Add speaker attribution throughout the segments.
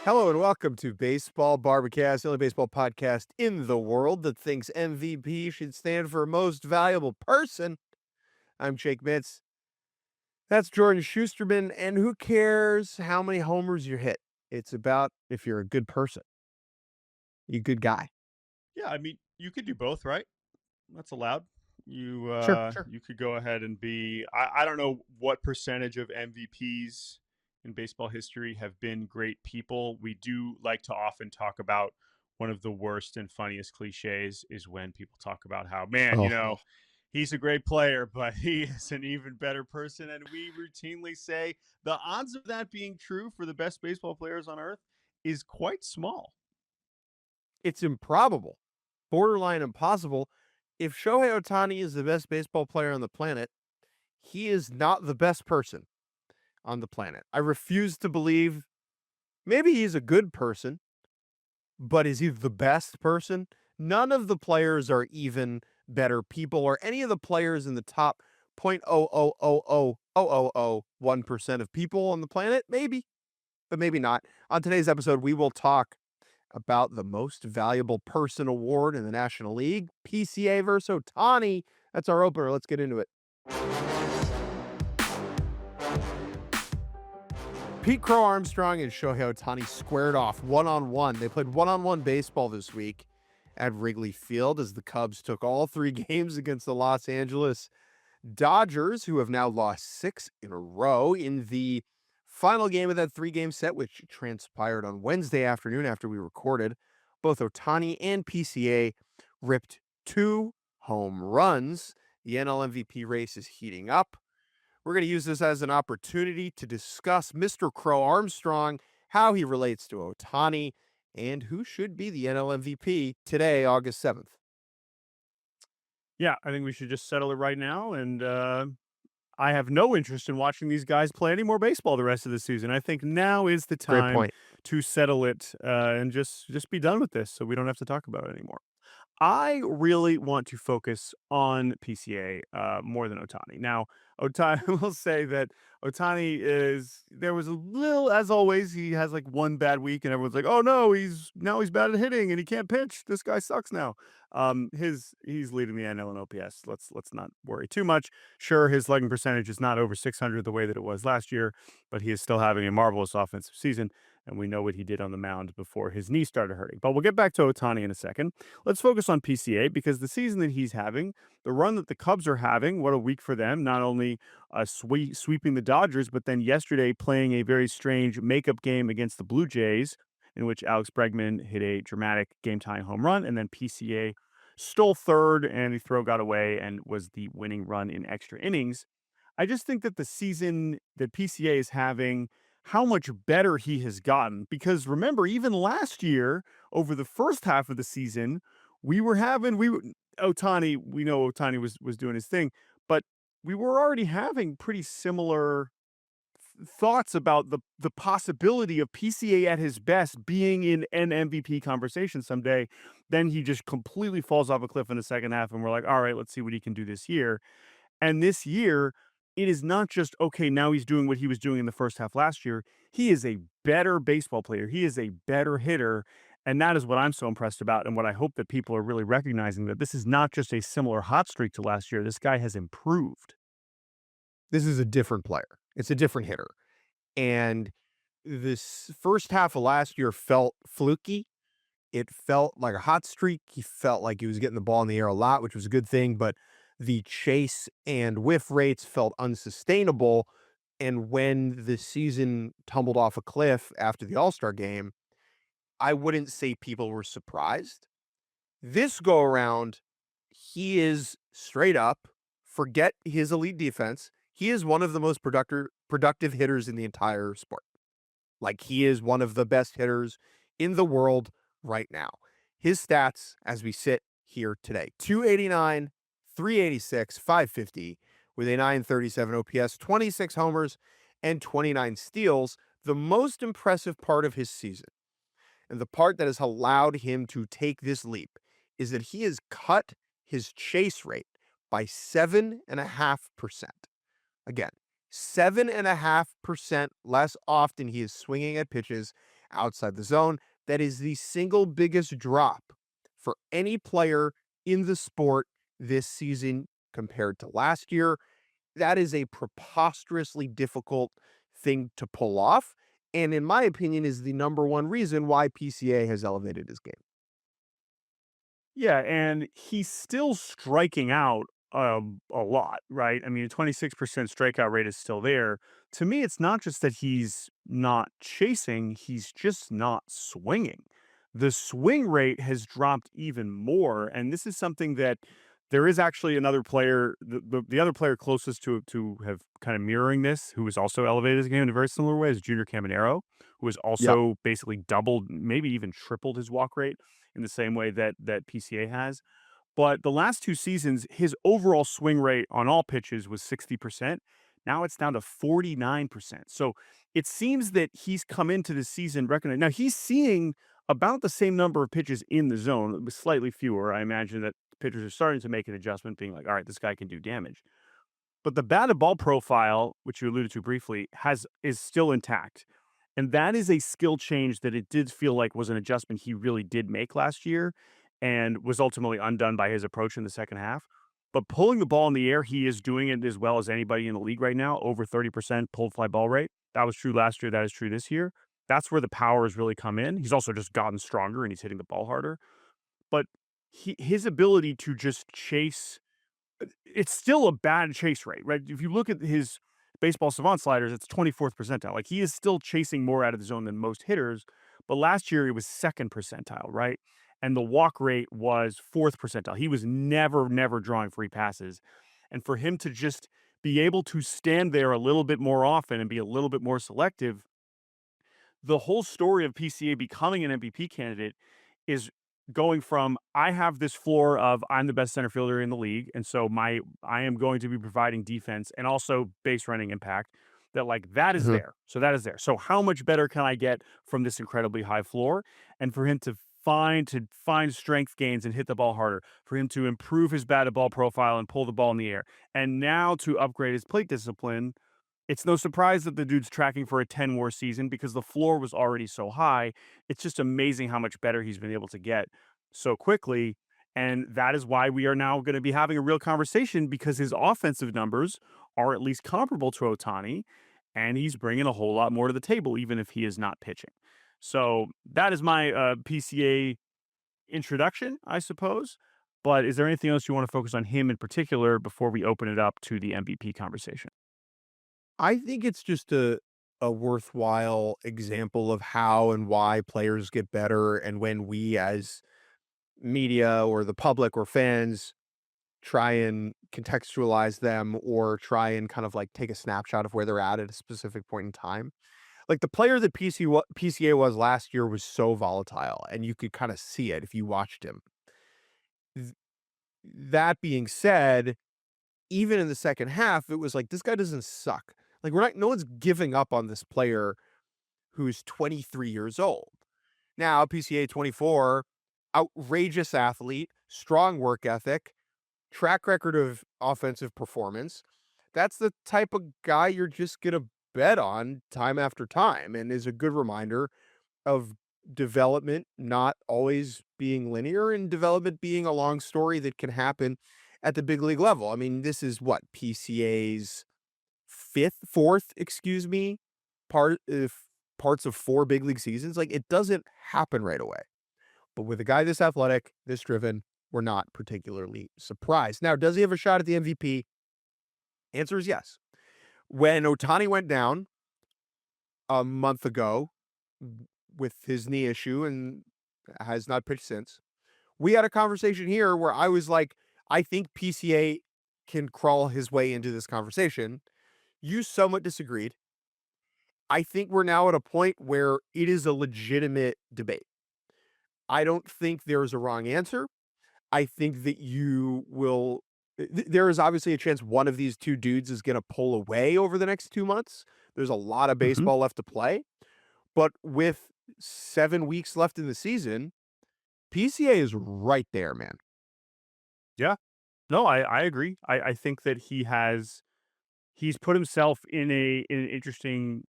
Speaker 1: Hello and welcome to Baseball Barbacast, the only baseball podcast in the world that thinks MVP should stand for most valuable person. I'm Jake Mitz. That's Jordan Schusterman, and who cares how many homers you hit? It's about if you're a good person, you good guy.
Speaker 2: Yeah, I mean, you could do both, right? That's allowed. You
Speaker 1: Sure,
Speaker 2: uh
Speaker 1: sure.
Speaker 2: you could go ahead and be I don't know what percentage of MVPs in baseball history have been great people. We do like to often talk about one of the worst and funniest cliches is when people talk about how, man,
Speaker 1: Oh,
Speaker 2: he's a great player, but he is an even better person. And we routinely say the odds of that being true for the best baseball players on earth is quite small.
Speaker 1: it's improbable, borderline impossible. If Shohei Ohtani is the best baseball player on the planet, he is not the best person on the planet. I refuse to believe maybe he's a good person. But is he the best person? None of the players are even better people, or any of the players in the top 0.0000001% of people on the planet. Maybe, but maybe not. On today's episode, we will talk about the most valuable person award in the National League, PCA versus Ohtani. That's our opener. Let's get into it. Pete Crow-Armstrong and Shohei Ohtani squared off one-on-one. They played one-on-one baseball this week at Wrigley Field as the Cubs took all three games against the Los Angeles Dodgers, who have now lost 6 in a row in the final game of that three-game set, which transpired on Wednesday afternoon after we recorded. Both Ohtani and PCA ripped 2 home runs. The NL MVP race is heating up. We're going to use this as an opportunity to discuss Mr. Crow-Armstrong, how he relates to Ohtani, and who should be the NL MVP today, August 7th.
Speaker 2: Yeah, I think we should just settle it right now. And I have no interest in watching these guys play any more baseball the rest of the season. I think now is the
Speaker 1: Great
Speaker 2: time
Speaker 1: point.
Speaker 2: to settle it and just be done with this, so we don't have to talk about it anymore. I really want to focus on PCA more than Ohtani. Now, Ohtani will say that Ohtani is there was a little, as always, he has like one bad week, and everyone's like, "Oh no, he's bad at hitting and he can't pitch. This guy sucks now." He's leading the NL in OPS. Let's not worry too much. Sure, his slugging percentage is not over 600 the way that it was last year, but he is still having a marvelous offensive season, and we know what he did on the mound before his knee started hurting. But we'll get back to Ohtani in a second. Let's focus on PCA because the season that he's having, the run that the Cubs are having, what a week for them. Not only sweeping the Dodgers, but then yesterday playing a very strange makeup game against the Blue Jays, in which Alex Bregman hit a dramatic game tying home run, and then PCA stole third, and the throw got away and was the winning run in extra innings. I just think that the season that PCA is having, how much better he has gotten. Because remember, even last year, over the first half of the season, we were Otani. We know Otani was doing his thing, but we were already having pretty similar thoughts about the possibility of PCA at his best being in an MVP conversation someday. Then he just completely falls off a cliff in the second half, and we're like, all right, let's see what he can do this year. And this year, it is not just, okay, now he's doing what he was doing in the first half last year. He is a better baseball player. He is a better hitter. And that is what I'm so impressed about. And what I hope that people are really recognizing, that this is not just a similar hot streak to last year. This guy has improved.
Speaker 1: This is a different player. It's a different hitter. And this first half of last year felt fluky. It felt like a hot streak. He felt like he was getting the ball in the air a lot, which was a good thing, but the chase and whiff rates felt unsustainable. And when the season tumbled off a cliff after the All-Star game, I wouldn't say people were surprised. This go around, he is straight up, forget his elite defense. He is one of the most productive hitters in the entire sport. Like, he is one of the best hitters in the world right now. His stats as we sit here today: 289, 386, 550 with a 937 OPS, 26 homers, and 29 steals. The most impressive part of his season, and the part that has allowed him to take this leap, is that he has cut his chase rate by 7.5%. Again, 7.5% less often he is swinging at pitches outside the zone. That is the single biggest drop for any player in the sport this season compared to last year. That is a preposterously difficult thing to pull off, and in my opinion, is the number one reason why PCA has elevated his game.
Speaker 2: Yeah, and he's still striking out a lot, right? I mean, a 26% strikeout rate is still there. To me, it's not just that he's not chasing, he's just not swinging. The swing rate has dropped even more, and this is something that there is actually another player, the other player closest to have kind of mirroring this, who was also elevated his game in a very similar way, is Junior Caminero, who has
Speaker 1: Yep.
Speaker 2: also basically doubled, maybe even tripled his walk rate in the same way that PCA has. But the last 2 seasons, his overall swing rate on all pitches was 60%. Now it's down to 49%. So it seems that he's come into the season recognizing. Now he's seeing about the same number of pitches in the zone, with slightly fewer. I imagine that pitchers are starting to make an adjustment, being like, all right, this guy can do damage. But the batted ball profile, which you alluded to briefly, is still intact. And that is a skill change that it did feel like was an adjustment he really did make last year and was ultimately undone by his approach in the second half. But pulling the ball in the air, he is doing it as well as anybody in the league right now, over 30% pulled fly ball rate. That was true last year. That is true this year. That's where the power has really come in. He's also just gotten stronger and he's hitting the ball harder. But his ability to just chase, it's still a bad chase rate, right? If you look at his baseball savant sliders, it's 24th percentile. Like he is still chasing more out of the zone than most hitters, but last year it was second percentile, right? And the walk rate was fourth percentile. He was never drawing free passes. And for him to just be able to stand there a little bit more often and be a little bit more selective, the whole story of PCA becoming an MVP candidate is going from I have this floor of I'm the best center fielder in the league, and so my I am going to be providing defense and also base running impact. That like that is
Speaker 1: Mhm.
Speaker 2: there. So that is there. So how much better can I get from this incredibly high floor? And for him to find strength gains and hit the ball harder, for him to improve his batted ball profile and pull the ball in the air, and now to upgrade his plate discipline, it's no surprise that the dude's tracking for a 10 war season because the floor was already so high. It's just amazing how much better he's been able to get so quickly. And that is why we are now going to be having a real conversation because his offensive numbers are at least comparable to Ohtani. And he's bringing a whole lot more to the table, even if he is not pitching. So that is my PCA introduction, I suppose. But is there anything else you want to focus on him in particular before we open it up to the MVP conversation?
Speaker 1: I think it's just a worthwhile example of how and why players get better, and when we as media or the public or fans try and contextualize them or try and kind of like take a snapshot of where they're at a specific point in time. Like the player that PCA was last year was so volatile, and you could kind of see it if you watched him. Th- That being said, even in the second half, it was like this guy doesn't suck. Like we're not, no one's giving up on this player who's 23 years old. Now, PCA 24, outrageous athlete, strong work ethic, track record of offensive performance. That's the type of guy you're just going to bet on time after time, and is a good reminder of development not always being linear and development being a long story that can happen at the big league level. I mean, this is what PCA's fourth, excuse me, part if parts of 4 big league seasons. Like it doesn't happen right away. But with a guy this athletic, this driven, we're not particularly surprised. Now, does he have a shot at the MVP? Answer is yes. When Ohtani went down a month ago with his knee issue and has not pitched since, we had a conversation here where I was like, I think PCA can crawl his way into this conversation. You somewhat disagreed. I think we're now at a point where it is a legitimate debate. I don't think there is a wrong answer. I think that you will there is obviously a chance one of these 2 dudes is gonna pull away over the next 2 months. There's a lot of
Speaker 2: Hmm.
Speaker 1: baseball left to play, but with 7 weeks left in the season, PCA is right there, man.
Speaker 2: Yeah. No, I agree. I think that he's put himself in an interesting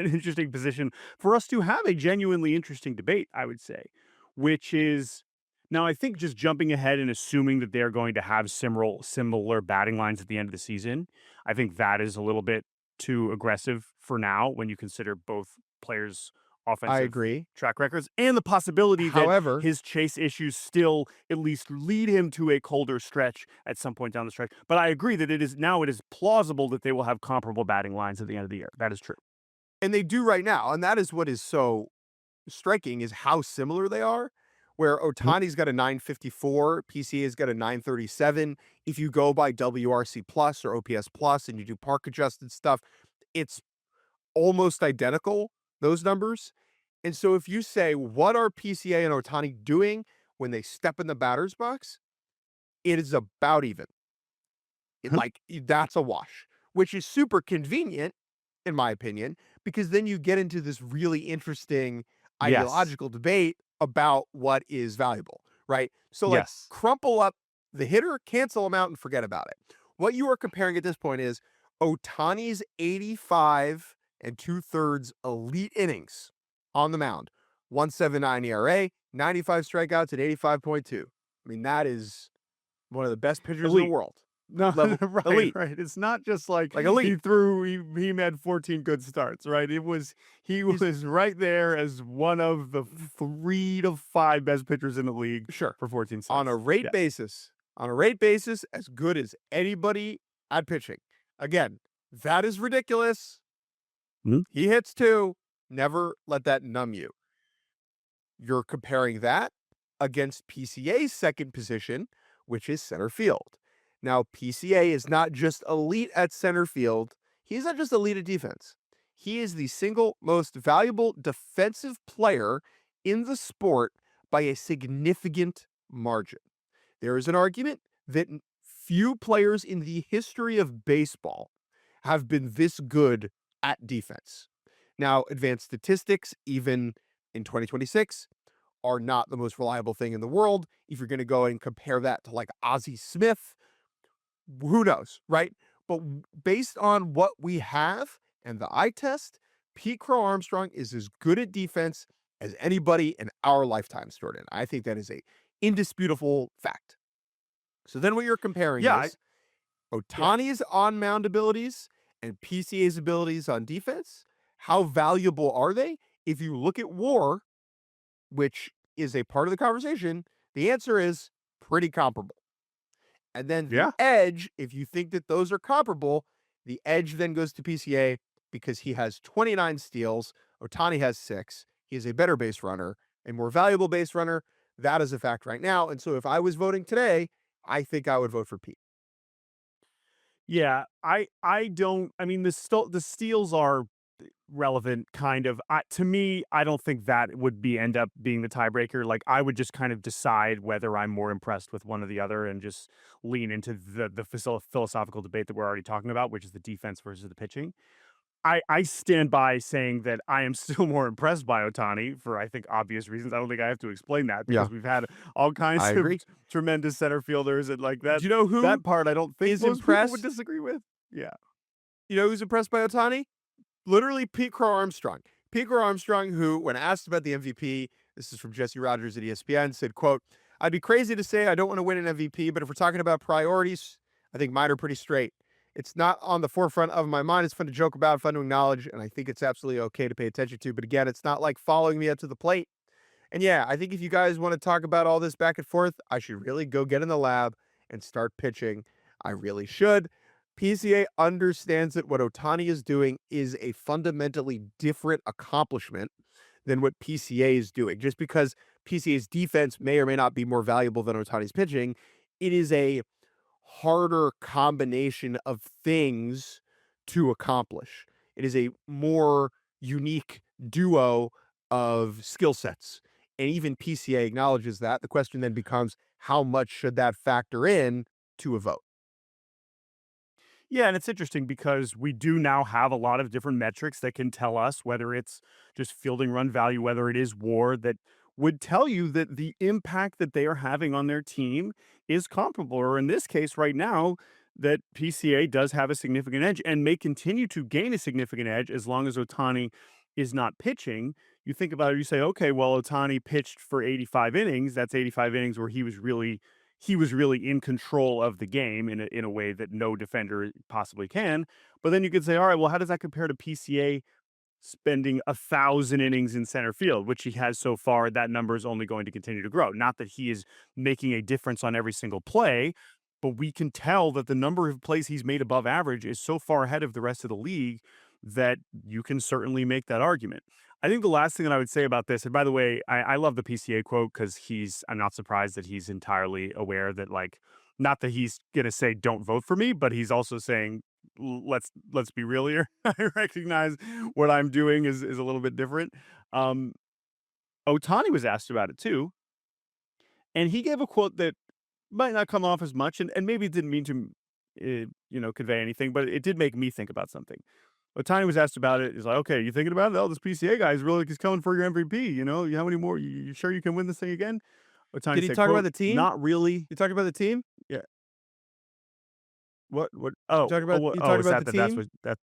Speaker 2: an interesting position for us to have a genuinely interesting debate, I would say, which is now I think just jumping ahead and assuming that they're going to have similar batting lines at the end of the season, I think that is a little bit too aggressive for now when you consider both players'
Speaker 1: I
Speaker 2: offensive
Speaker 1: agree.
Speaker 2: track records and the possibility that
Speaker 1: However,
Speaker 2: his chase issues still at least lead him to a colder stretch at some point down the stretch. But I agree that it is plausible that they will have comparable batting lines at the end of the year. That is true.
Speaker 1: and they do right now, and that is what is so striking is how similar they are. Where
Speaker 2: Mhm.
Speaker 1: Otani's got a 954, PCA's got a 937. If you go by WRC plus or OPS plus and you do park adjusted stuff, it's almost identical, those numbers. And so if you say, what are PCA and Otani doing when they step in the batter's box? It is about even. That's a wash, which is super convenient, in my opinion, because then you get into this really interesting
Speaker 2: Yes.
Speaker 1: ideological debate about what is valuable, right? So, like,
Speaker 2: Yes.
Speaker 1: crumple up the hitter, cancel him out, and forget about it. What you are comparing at this point is Otani's 85 and two-thirds elite innings on the mound, 179 ERA, 95 strikeouts at 85.2. I mean, that is one of the best pitchers in the
Speaker 2: Elite.
Speaker 1: world.
Speaker 2: No,
Speaker 1: Level
Speaker 2: right,
Speaker 1: elite,
Speaker 2: right. It's not just like
Speaker 1: like elite.
Speaker 2: he had 14 good starts, right? He
Speaker 1: He's
Speaker 2: was right there as one of the 3 to 5 best pitchers in the league
Speaker 1: sure
Speaker 2: for 14
Speaker 1: on a
Speaker 2: starts.
Speaker 1: rate
Speaker 2: Yeah.
Speaker 1: basis, as good as anybody at pitching. Again, that is ridiculous.
Speaker 2: Mhm.
Speaker 1: He hits too. Never let that numb you. You're comparing that against PCA's second position, which is center field. Now, PCA is not just elite at center field, he's not just elite at defense. He is the single most valuable defensive player in the sport by a significant margin. There is an argument that few players in the history of baseball have been this good at defense. Now, advanced statistics, even in 2026, are not the most reliable thing in the world. If you're going to go and compare that to like Ozzie Smith, who knows, right? But based on what we have and the eye test, Pete Crow-Armstrong is as good at defense as anybody in our lifetimes, Jordan. I think that is a indisputable fact. So then what you're comparing
Speaker 2: Yeah, I
Speaker 1: is
Speaker 2: yeah.
Speaker 1: Otani's on mound abilities and PCA's abilities on defense. How valuable are they? If you look at WAR, which is a part of the conversation, the answer is pretty comparable. And then the
Speaker 2: Yeah.
Speaker 1: edge, if you think that those are comparable, the edge then goes to PCA because he has 29 steals. Ohtani has 6. He is a better base runner, a more valuable base runner. That is a fact right now. And so if I was voting today, I think I would vote for Pete.
Speaker 2: Yeah, I don't I mean, the steals are relevant kind of. To me, I don't think that would be end up being the tiebreaker. Like I would just kind of decide whether I'm more impressed with one or the other and just lean into the philosophical debate that we're already talking about, which is the defense versus the pitching. I stand by saying that I am still more impressed by Ohtani for, I think, obvious reasons. I don't think I have to explain that
Speaker 1: Yeah,
Speaker 2: because we've had all
Speaker 1: I
Speaker 2: kinds of
Speaker 1: agree.
Speaker 2: tremendous center fielders and like
Speaker 1: Do you know
Speaker 2: that
Speaker 1: who
Speaker 2: part I don't think
Speaker 1: is
Speaker 2: most people would
Speaker 1: impressed?
Speaker 2: disagree with. Yeah.
Speaker 1: You know who's impressed by Ohtani? Literally Pete Crow-Armstrong. Pete Crow-Armstrong, who, when asked about the MVP, this is from Jesse Rogers at ESPN, said, quote, I'd be crazy to say I don't want to win an MVP, but if we're talking about priorities, I think mine are pretty straight. It's not on the forefront of my mind. It's fun to joke about, fun to acknowledge, and I think it's absolutely okay to pay attention to. But again, it's not like following me up to the plate. And yeah, I think if you guys want to talk about all this back and forth, I should really go get in the lab and start pitching. I really should. PCA understands that what Ohtani is doing is a fundamentally different accomplishment than what PCA is doing. Just because PCA's defense may or may not be more valuable than Ohtani's pitching, it is a harder combination of things to accomplish. It is a more unique duo of skill sets. And even PCA acknowledges that. The question then becomes how much should that factor in to a vote?
Speaker 2: Yeah, and it's interesting because we do now have a lot of different metrics that can tell us whether it's just fielding run value, whether it is WAR, that would tell you that the impact that they are having on their team is comparable. Or in this case, right now, that PCA does have a significant edge and may continue to gain a significant edge as long as Ohtani is not pitching. You think about it, you say, okay, well, Ohtani pitched for 85 innings. That's 85 innings where he was really in control of the game in a way that no defender possibly can. But then you could say, all right, well, how does that compare to PCA spending 1,000 innings in center field, which he has so far? That number is only going to continue to grow. Not that he is making a difference on every single play, but we can tell that the number of plays he's made above average is so far ahead of the rest of the league that you can certainly make that argument. I think the last thing that I would say about this, and by the way, I love the PCA quote because I'm not surprised that he's entirely aware that, like, not that he's gonna say don't vote for me, but he's also saying let's be real here. I recognize what I'm doing is a little bit different. Um, Otani was asked about it too, and he gave a quote that might not come off as much, and maybe it didn't mean to, convey anything, but it did make me think about something. Ohtani was asked about it. He's like, "Okay, you thinking about it? Oh, this PCA guy is really he's coming for your MVP. How many more? You sure you can win this thing again?" Ohtani
Speaker 1: Did he
Speaker 2: said,
Speaker 1: talk about
Speaker 2: "Quote,
Speaker 1: the team?
Speaker 2: not really."
Speaker 1: You talking about the team?
Speaker 2: Yeah. What?
Speaker 1: You
Speaker 2: Oh,
Speaker 1: talking
Speaker 2: oh,
Speaker 1: about
Speaker 2: what,
Speaker 1: you
Speaker 2: oh,
Speaker 1: talking
Speaker 2: is
Speaker 1: about
Speaker 2: that
Speaker 1: the
Speaker 2: that's
Speaker 1: team?
Speaker 2: what that?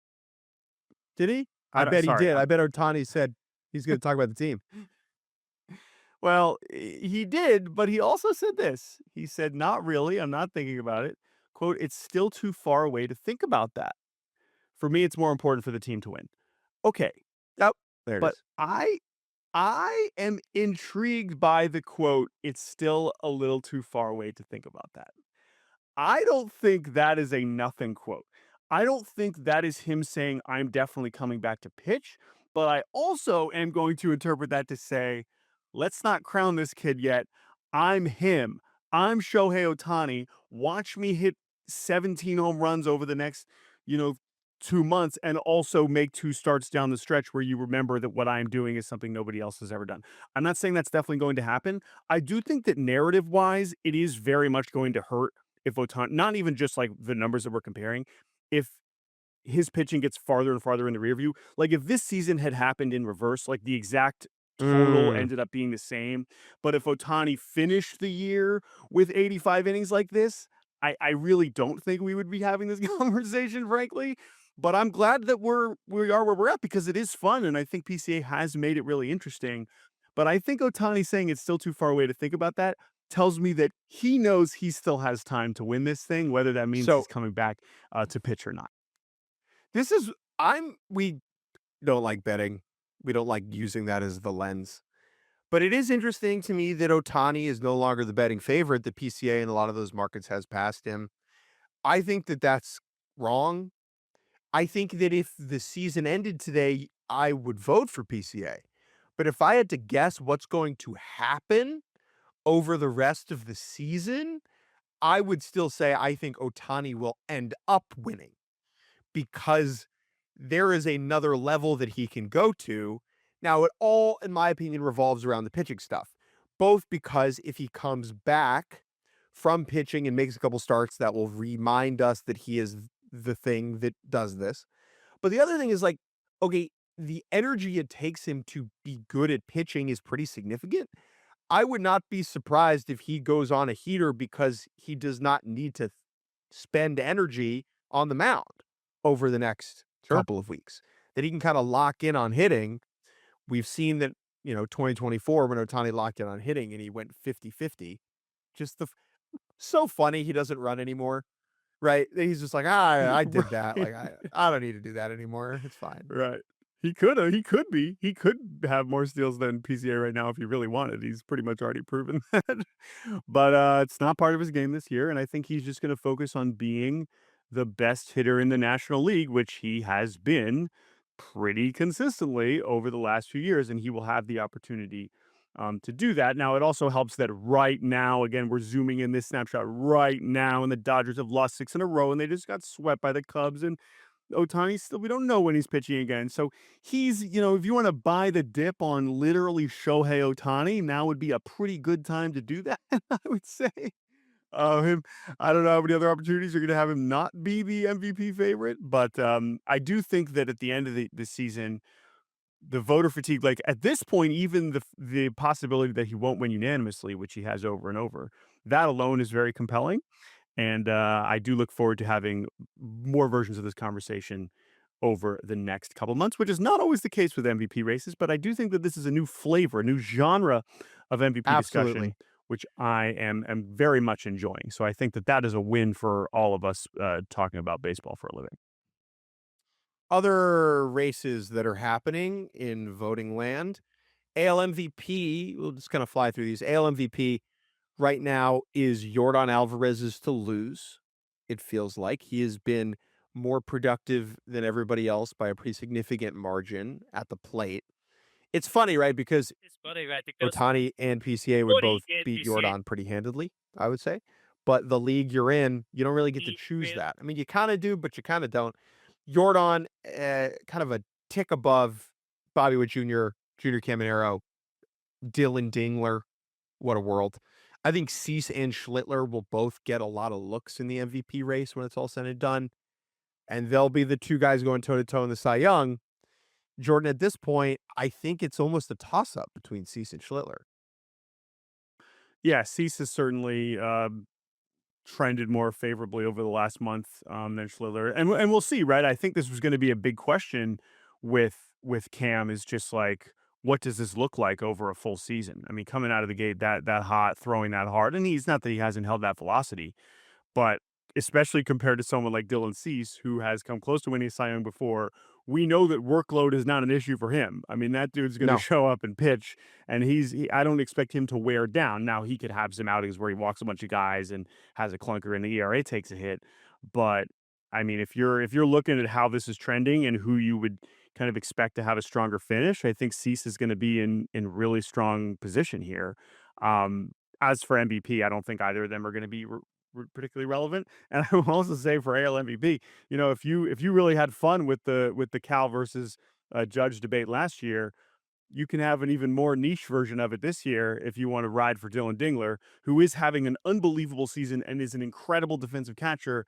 Speaker 1: Did he? I
Speaker 2: I don't.
Speaker 1: bet he
Speaker 2: Sorry.
Speaker 1: did. I bet Ohtani said he's gonna talk about the team.
Speaker 2: Well, he did, but he also said this. He said, "Not really. I'm not thinking about it." Quote, "It's still too far away to think about that. For me, it's more important for the team to win." Okay,
Speaker 1: Yep. There it
Speaker 2: but
Speaker 1: is.
Speaker 2: I am intrigued by the quote, "It's still a little too far away to think about that." I don't think that is a nothing quote. I don't think that is him saying, "I'm definitely coming back to pitch," but I also am going to interpret that to say, "Let's not crown this kid yet. I'm him. I'm Shohei Ohtani. Watch me hit 17 home runs over the next, you know, 2 months and also make two starts down the stretch where you remember that what I'm doing is something nobody else has ever done." I'm not saying that's definitely going to happen. I do think that narrative wise, it is very much going to hurt if Ohtani, not even just like the numbers that we're comparing, if his pitching gets farther and farther in the rear view. Like if this season had happened in reverse, like the exact total
Speaker 1: Mm.
Speaker 2: ended up being the same, but if Ohtani finished the year with 85 innings like this, I really don't think we would be having this conversation, frankly. But I'm glad that we are where we're at because it is fun, and I think PCA has made it really interesting. But I think Ohtani saying it's still too far away to think about that tells me that he knows he still has time to win this thing, whether that means he's
Speaker 1: So
Speaker 2: coming back to pitch or not.
Speaker 1: this is we don't like betting. We don't like using that as the lens. But it is interesting to me that Otani is no longer the betting favorite. The PCA in a lot of those markets has passed him. I think that that's wrong. I think that if the season ended today, I would vote for PCA. But if I had to guess what's going to happen over the rest of the season, I would still say I think Otani will end up winning because there is another level that he can go to. Now, it all, in my opinion, revolves around the pitching stuff, both because if he comes back from pitching and makes a couple starts, that will remind us that he is the thing that does this. But the other thing is like, okay, the energy it takes him to be good at pitching is pretty significant. I would not be surprised if he goes on a heater because he does not need to spend energy on the mound over the next
Speaker 2: Sure.
Speaker 1: couple of weeks, that he can kind of lock in on hitting. We've seen that, 2024 when Otani locked in on hitting and he went 50-50. Just so funny he doesn't run anymore, right? He's just like, I did that.
Speaker 2: Right.
Speaker 1: Like, I don't need to do that anymore. It's fine.
Speaker 2: Right. He could have more steals than PCA right now if he really wanted. He's pretty much already proven that. But it's not part of his game this year, and I think he's just going to focus on being the best hitter in the National League, which he has been pretty consistently over the last few years, and he will have the opportunity to do that. Now, it also helps that right now, again, we're zooming in this snapshot right now, and the Dodgers have lost 6 in a row, and they just got swept by the Cubs, and Otani still, we don't know when he's pitching again. So he's, if you want to buy the dip on literally Shohei Ohtani, now would be a pretty good time to do that, I would say. Him, I don't know how many other opportunities are going to have him not be the MVP favorite, but I do think that at the end of the season, the voter fatigue, like at this point, even the possibility that he won't win unanimously, which he has over and over, that alone is very compelling. And I do look forward to having more versions of this conversation over the next couple months, which is not always the case with MVP races. But I do think that this is a new flavor, a new genre of MVP discussion,
Speaker 1: Absolutely.
Speaker 2: which I am very much enjoying. So I think that that is a win for all of us talking about baseball for a living.
Speaker 1: Other races that are happening in voting land, AL MVP, we'll just kind of fly through these. AL MVP right now is Yordan Alvarez's to lose. It feels like he has been more productive than everybody else by a pretty significant margin at the plate. It's funny, right? Because
Speaker 3: It's funny, right? Because
Speaker 1: Otani and PCA would
Speaker 3: Cody
Speaker 1: both
Speaker 3: and
Speaker 1: beat
Speaker 3: PCA,
Speaker 1: Yordan pretty handedly, I would say. But the league you're in, you don't really get to
Speaker 3: he
Speaker 1: choose
Speaker 3: will
Speaker 1: that. I mean, you kind of do, but you kind of don't. Yordan, kind of a tick above Bobby Witt Jr., Junior Caminero, Dylan Dingler. What a world. I think Cease and Schlittler will both get a lot of looks in the MVP race when it's all said and done. And they'll be the two guys going toe to toe in the Cy Young. Jordan, at this point, I think it's almost a toss up between Cease and Schlittler.
Speaker 2: Yeah, Cease has certainly trended more favorably over the last month than Schlitter, and we'll see, right? I think this was going to be a big question with Cam is just like, what does this look like over a full season? I mean, coming out of the gate that hot, throwing that hard, and he's not that he hasn't held that velocity, but especially compared to someone like Dylan Cease, who has come close to winning a Cy Young before, we know that workload is not an issue for him. I mean, that dude's going to
Speaker 1: No.
Speaker 2: show up and pitch, and I don't expect him to wear down. Now, he could have some outings where he walks a bunch of guys and has a clunker and the ERA takes a hit. But I mean, if you're looking at how this is trending and who you would kind of expect to have a stronger finish, I think Cease is going to be in really strong position here. Um, as for MVP, I don't think either of them are going to be particularly relevant. And I will also say for AL MVP, if you really had fun with the Cal versus Judge debate last year, you can have an even more niche version of it this year if you want to ride for Dylan Dingler, who is having an unbelievable season and is an incredible defensive catcher,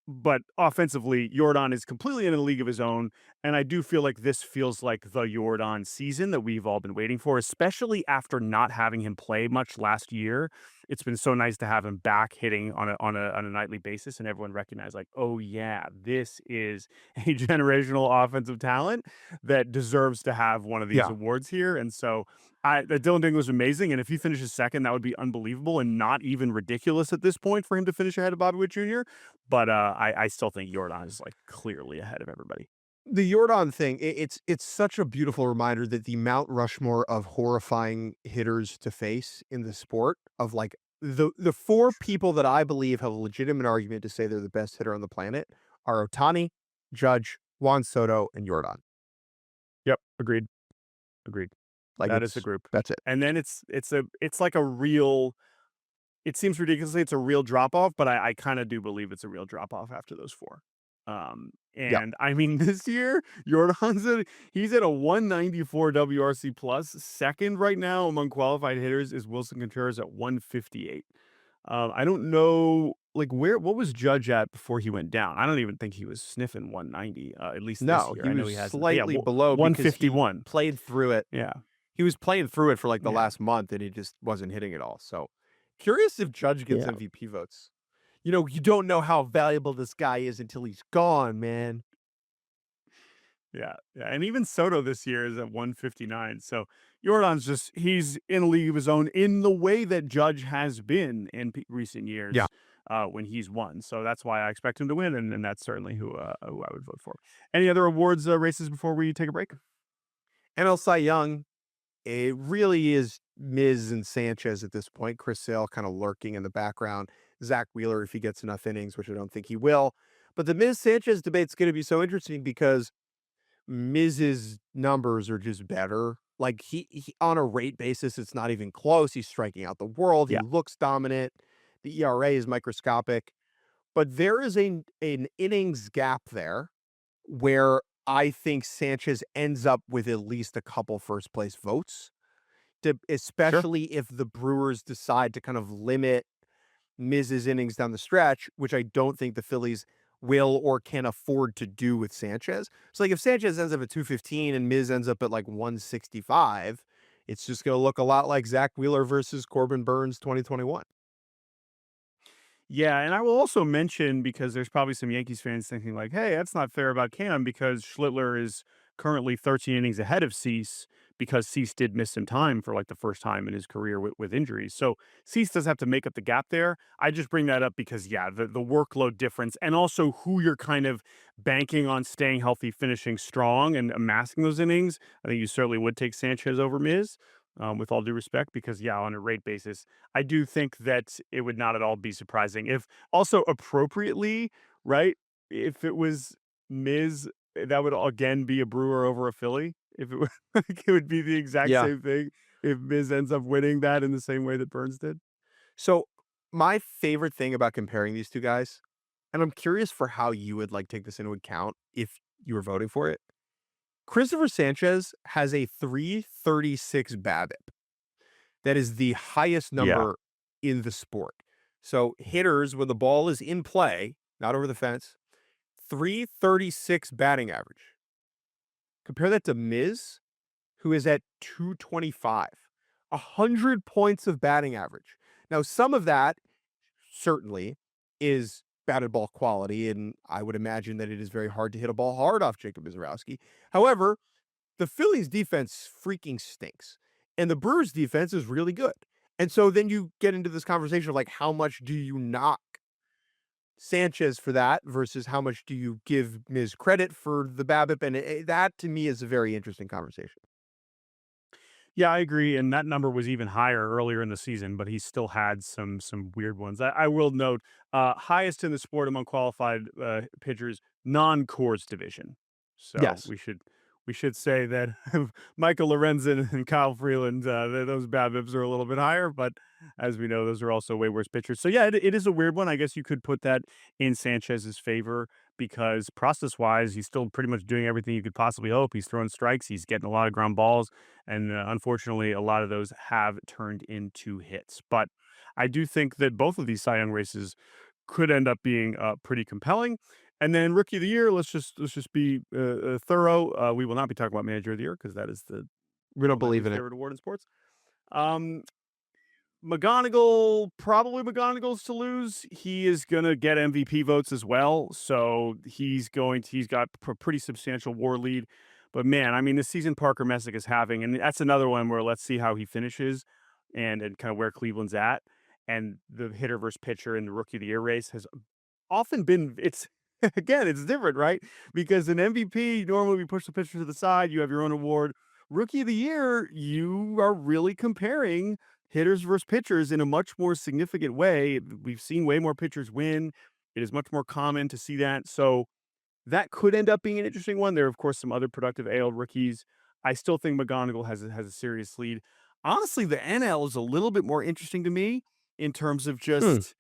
Speaker 2: but offensively, Yordan is completely in a league of his own, and I do feel like this feels like the Yordan season that we've all been waiting for, especially after not having him play much last year. It's been so nice to have him back hitting on a nightly basis, and everyone recognize like, oh yeah, this is a generational offensive talent that deserves to have one of these
Speaker 1: Yeah.
Speaker 2: awards here. And so, Dylan Dingler was amazing, and if he finishes second, that would be unbelievable and not even ridiculous at this point for him to finish ahead of Bobby Witt Jr. But, I still think Jordan is, like, clearly ahead of everybody.
Speaker 1: The Yordan thing, it's such a beautiful reminder that the Mount Rushmore of horrifying hitters to face in the sport of like the four people that I believe have a legitimate argument to say they're the best hitter on the planet are Otani, Judge, Juan Soto, and Yordan.
Speaker 2: Yep, agreed, agreed.
Speaker 1: Like
Speaker 2: That is the group.
Speaker 1: that's it.
Speaker 2: And then it's like a real it seems ridiculously it's a real drop off, but I kinda do believe it's a real drop off after those 4.
Speaker 1: Yeah.
Speaker 2: And I mean, this year, he's at a 194 WRC plus. Second right now among qualified hitters is Wilson Contreras at 158. I don't know, like, what was Judge at before he went down? I don't even think he was sniffing 190, at least this
Speaker 1: No,
Speaker 2: year.
Speaker 1: he
Speaker 2: I know
Speaker 1: was
Speaker 2: he hasn't. Yeah,
Speaker 1: slightly below because he
Speaker 2: 151.
Speaker 1: played through it.
Speaker 2: Yeah,
Speaker 1: He was playing through it for like the
Speaker 2: yeah,
Speaker 1: last month and he just wasn't hitting it all. So curious if Judge gets
Speaker 2: yeah.
Speaker 1: MVP votes. You don't know how valuable this guy is until he's gone, man.
Speaker 2: Yeah, yeah, and even Soto this year is at 159. So Jordan's he's in a league of his own in the way that Judge has been in recent
Speaker 1: Yeah.
Speaker 2: years when he's won. So that's why I expect him to win, and that's certainly who I would vote for. Any other awards races before we take a break?
Speaker 1: NL Cy Young, it really is Miz and Sanchez at this point. Chris Sale kind of lurking in the background. Zach Wheeler, if he gets enough innings, which I don't think he will. But the Miz Sanchez debate's going to be so interesting because Miz's numbers are just better. Like he on a rate basis, it's not even close. He's striking out the world. He
Speaker 2: Yeah,
Speaker 1: looks dominant. The ERA is microscopic, but there is an innings gap there where I think Sanchez ends up with at least a couple first place votes,
Speaker 2: sure.
Speaker 1: especially if the Brewers decide to kind of limit Miz's innings down the stretch, which I don't think the Phillies will or can afford to do with Sanchez. So, like, if Sanchez ends up at 215 and Miz ends up at like 165, it's just going to look a lot like Zach Wheeler versus Corbin Burns 2021.
Speaker 2: Yeah, and I will also mention because there's probably some Yankees fans thinking like, "Hey, that's not fair about Cam because Schlittler is currently 13 innings ahead of Cease because Cease did miss some time for like the first time in his career with injuries." So Cease does have to make up the gap there. I just bring that up because yeah, the workload difference and also who you're kind of banking on staying healthy, finishing strong, and amassing those innings. I think you certainly would take Sanchez over Miz. With all due respect, because yeah, on a rate basis, I do think that it would not at all be surprising if also appropriately, right? If it was Miz, that would again be a Brewer over a Philly. If it were, like, it would be the exact
Speaker 1: Yeah.
Speaker 2: same thing if Miz ends up winning that in the same way that Burns did.
Speaker 1: So my favorite thing about comparing these two guys, and I'm curious for how you would like take this into account if you were voting for it. Christopher Sanchez has a 336 BABIP. That is the highest
Speaker 2: Yeah.
Speaker 1: number in the sport. So hitters, when the ball is in play, not over the fence, 336 batting average. Compare that to Miz, who is at 225, 100 points of batting average. Now, some of that certainly is batted ball quality, and I would imagine that it is very hard to hit a ball hard off Jacob Mizorowski. However, the Phillies defense freaking stinks, and the Brewers defense is really good. And so then you get into this conversation of like, how much do you knock Sanchez for that versus how much do you give Ms. credit for the BABIP? And that to me is a very interesting conversation.
Speaker 2: Yeah, I agree, and that number was even higher earlier in the season, but he still had some weird ones. I will note, highest in the sport among qualified pitchers, non-Coors division. So
Speaker 1: Yes.
Speaker 2: we should say that Michael Lorenzen and Kyle Freeland, those BABIPs are a little bit higher, but as we know, those are also way worse pitchers. So yeah, it is a weird one. I guess you could put that in Sanchez's favor because process-wise, he's still pretty much doing everything you could possibly hope. He's throwing strikes, he's getting a lot of ground balls and unfortunately, a lot of those have turned into hits. But I do think that both of these Cy Young races could end up being pretty compelling. And then Rookie of the Year, let's just be thorough. We will not be talking about Manager of the Year because that is the
Speaker 1: We don't
Speaker 2: well, my
Speaker 1: believe
Speaker 2: least
Speaker 1: in it.
Speaker 2: favorite award in sports. Um, McGonagall, probably McGonagall's to lose. He is gonna get MVP votes as well, so he's got pretty substantial WAR lead. But man, I mean, the season Parker Messick is having, and that's another one where let's see how he finishes, and kind of where Cleveland's at, and the hitter versus pitcher in the Rookie of the Year race has often been it's again, it's different, right? Because an MVP, normally we push the pitcher to the side, you have your own award. Rookie of the Year, you are really comparing hitters versus pitchers in a much more significant way. We've seen way more pitchers win. It is much more common to see that. So that could end up being an interesting one. There are, of course, some other productive AL rookies. I still think McGonigal has a serious lead. Honestly, the NL is a little bit more interesting to me in terms of
Speaker 1: Hmm.
Speaker 2: just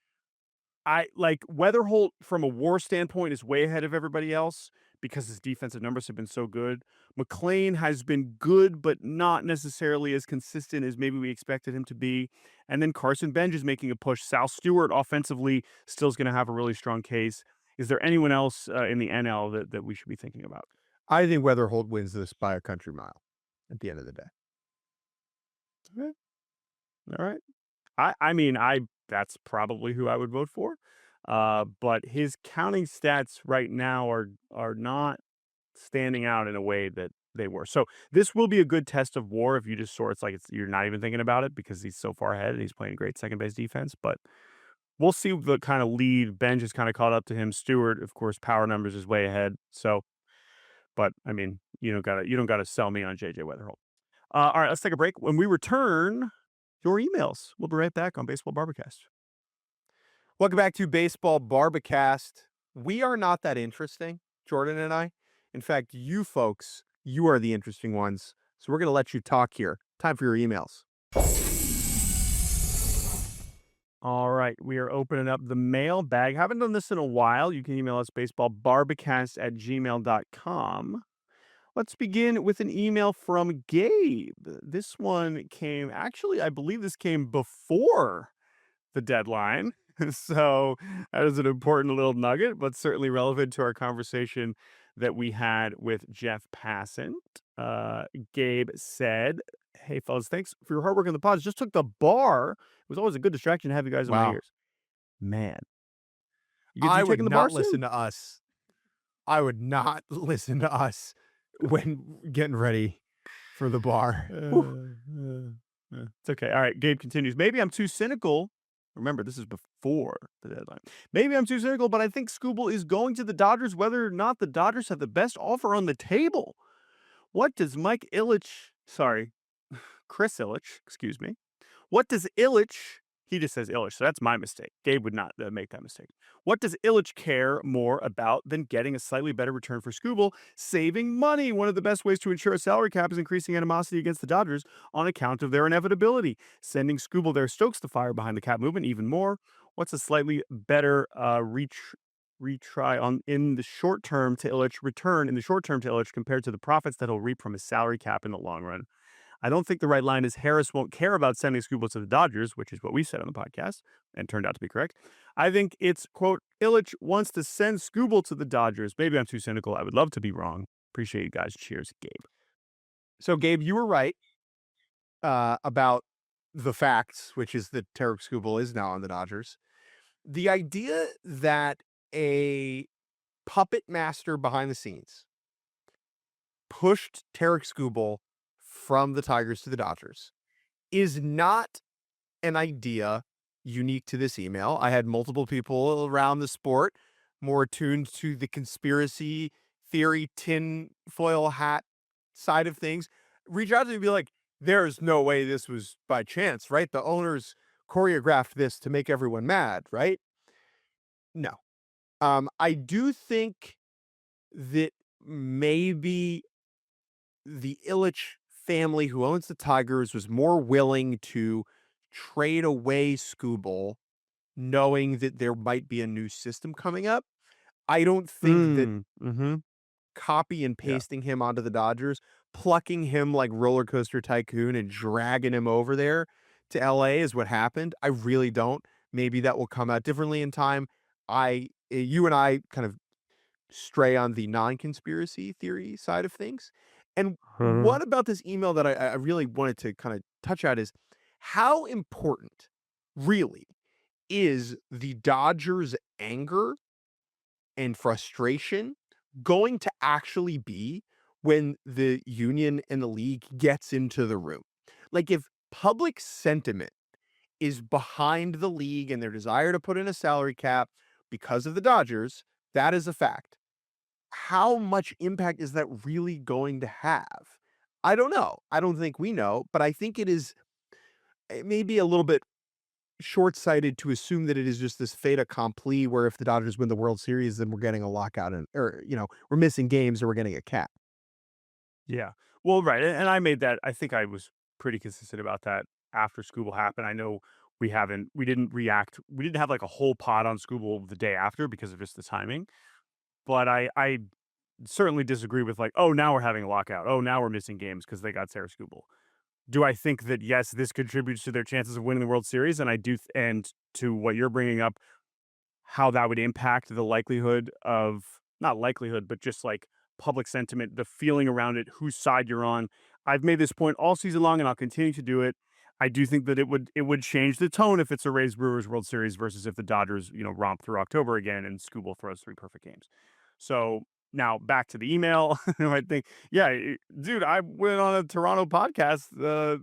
Speaker 2: I like Weatherholt from a WAR standpoint is way ahead of everybody else because his defensive numbers have been so good. McLean has been good, but not necessarily as consistent as maybe we expected him to be. And then Carson Bench is making a push. Sal Stewart offensively still is going to have a really strong case. Is there anyone else in the NL that we should be thinking about?
Speaker 1: I think Weatherholt wins this by a country mile at the end of the day.
Speaker 2: Okay. All right. I mean, I that's probably who I would vote for. But his counting stats right now are not standing out in a way that they were. So this will be a good test of WAR if you just sort it's like you're not even thinking about it because he's so far ahead and he's playing great second base defense. But we'll see the kind of lead. Benj is kind of caught up to him. Stewart, of course, power numbers is way ahead. So, but I mean, you don't gotta sell me on JJ Weatherholt. All right, let's take a break. When we return, your emails. We'll be right back on Baseball Barbacast.
Speaker 1: Welcome back to Baseball Barbacast. We are not that interesting, Jordan and I. In fact, you folks, you are the interesting ones. So we're going to let you talk here. Time for your emails.
Speaker 2: All right, we are opening up the mailbag. Haven't done this in a while. You can email us baseballbarbacast@gmail.com. Let's begin with an email from Gabe. This one came, actually, I believe this came before the deadline. So that is an important little nugget, but certainly relevant to our conversation that we had with Jeff Passant. Gabe said, "Hey, fellas, thanks for your hard work on the pods. Just took the bar. It was always a good distraction to have you guys in my
Speaker 1: Wow.
Speaker 2: ears. Man, You
Speaker 1: I would
Speaker 2: taking the bar
Speaker 1: not
Speaker 2: soon?
Speaker 1: listen to us. I would not listen to us when getting ready for the bar. Whew.
Speaker 2: It's okay. All right, Gabe continues. Maybe I'm too cynical. Remember, this is before the deadline. Maybe I'm too cynical, but I think Skubal is going to the Dodgers whether or not the Dodgers have the best offer on the table. What does Chris Ilitch, excuse me, what does Ilitch he just says Ilitch, so that's my mistake. Gabe would not make that mistake. What does Ilitch care more about than getting a slightly better return for Skubal? Saving money. One of the best ways to ensure a salary cap is increasing animosity against the Dodgers on account of their inevitability. Sending Skubal there stokes the fire behind the cap movement even more. What's a slightly better retry on in the short term to Ilitch return in the short term to Ilitch compared to the profits that he'll reap from his salary cap in the long run? I don't think the right line is Harris won't care about sending Skubal to the Dodgers, which is what we said on the podcast and turned out to be correct. I think it's, quote, Ilitch wants to send Skubal to the Dodgers. Maybe I'm too cynical. I would love to be wrong. Appreciate you guys. Cheers, Gabe.
Speaker 1: So, Gabe, you were right about the facts, which is that Tarek Skubal is now on the Dodgers. The idea that a puppet master behind the scenes pushed Tarek Skubal from the Tigers to the Dodgers is not an idea unique to this email. I had multiple people around the sport more attuned to the conspiracy theory tinfoil hat side of things reach out to me and be like, there's no way this was by chance, right? The owners choreographed this to make everyone mad, right? No. I do think that maybe the Ilitch family who owns the Tigers was more willing to trade away Skubal knowing that there might be a new system coming up. I don't think that
Speaker 2: Mm-hmm.
Speaker 1: copy and
Speaker 2: Yeah.
Speaker 1: pasting him onto the Dodgers, plucking him like roller coaster tycoon and dragging him over there to LA is what happened. I really don't. Maybe that will come out differently in time. You and I kind of stray on the non-conspiracy theory side of things. And what about this email that I really wanted to kind of touch on is how important really is the Dodgers' anger and frustration going to actually be when the union and the league gets into the room? Like if public sentiment is behind the league and their desire to put in a salary cap because of the Dodgers, that is a fact. How much impact is that really going to have? I don't know. I don't think we know, but I think it is maybe a little bit short-sighted to assume that it is just this fait accompli where if the Dodgers win the World Series, then we're getting a lockout and or, we're missing games or we're getting a cap.
Speaker 2: Yeah. Well, right. And I made that. I think I was pretty consistent about that after Skubal happened. I know we didn't react. We didn't have like a whole pod on Skubal the day after because of just the timing. But I certainly disagree with like, oh, now we're having a lockout. Oh, now we're missing games because they got Sarah Skubal. Do I think that, yes, this contributes to their chances of winning the World Series? And I do. And to what you're bringing up, how that would impact the likelihood of not likelihood, but just like public sentiment, the feeling around it, whose side you're on. I've made this point all season long, and I'll continue to do it. I do think that it would change the tone if it's a Rays Brewers World Series versus if the Dodgers, romp through October again and Skubal throws 3 perfect games. So now back to the email. I think, yeah, dude, I went on a Toronto podcast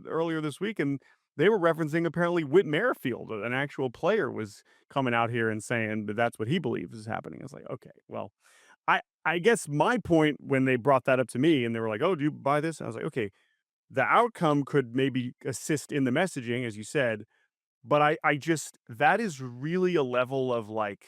Speaker 2: earlier this week, and they were referencing apparently Whit Merrifield, an actual player, was coming out here and saying that that's what he believes is happening. It's like, okay, well, I guess my point when they brought that up to me and they were like, oh, do you buy this? And I was like, okay, the outcome could maybe assist in the messaging, as you said, but I just that is really a level of like,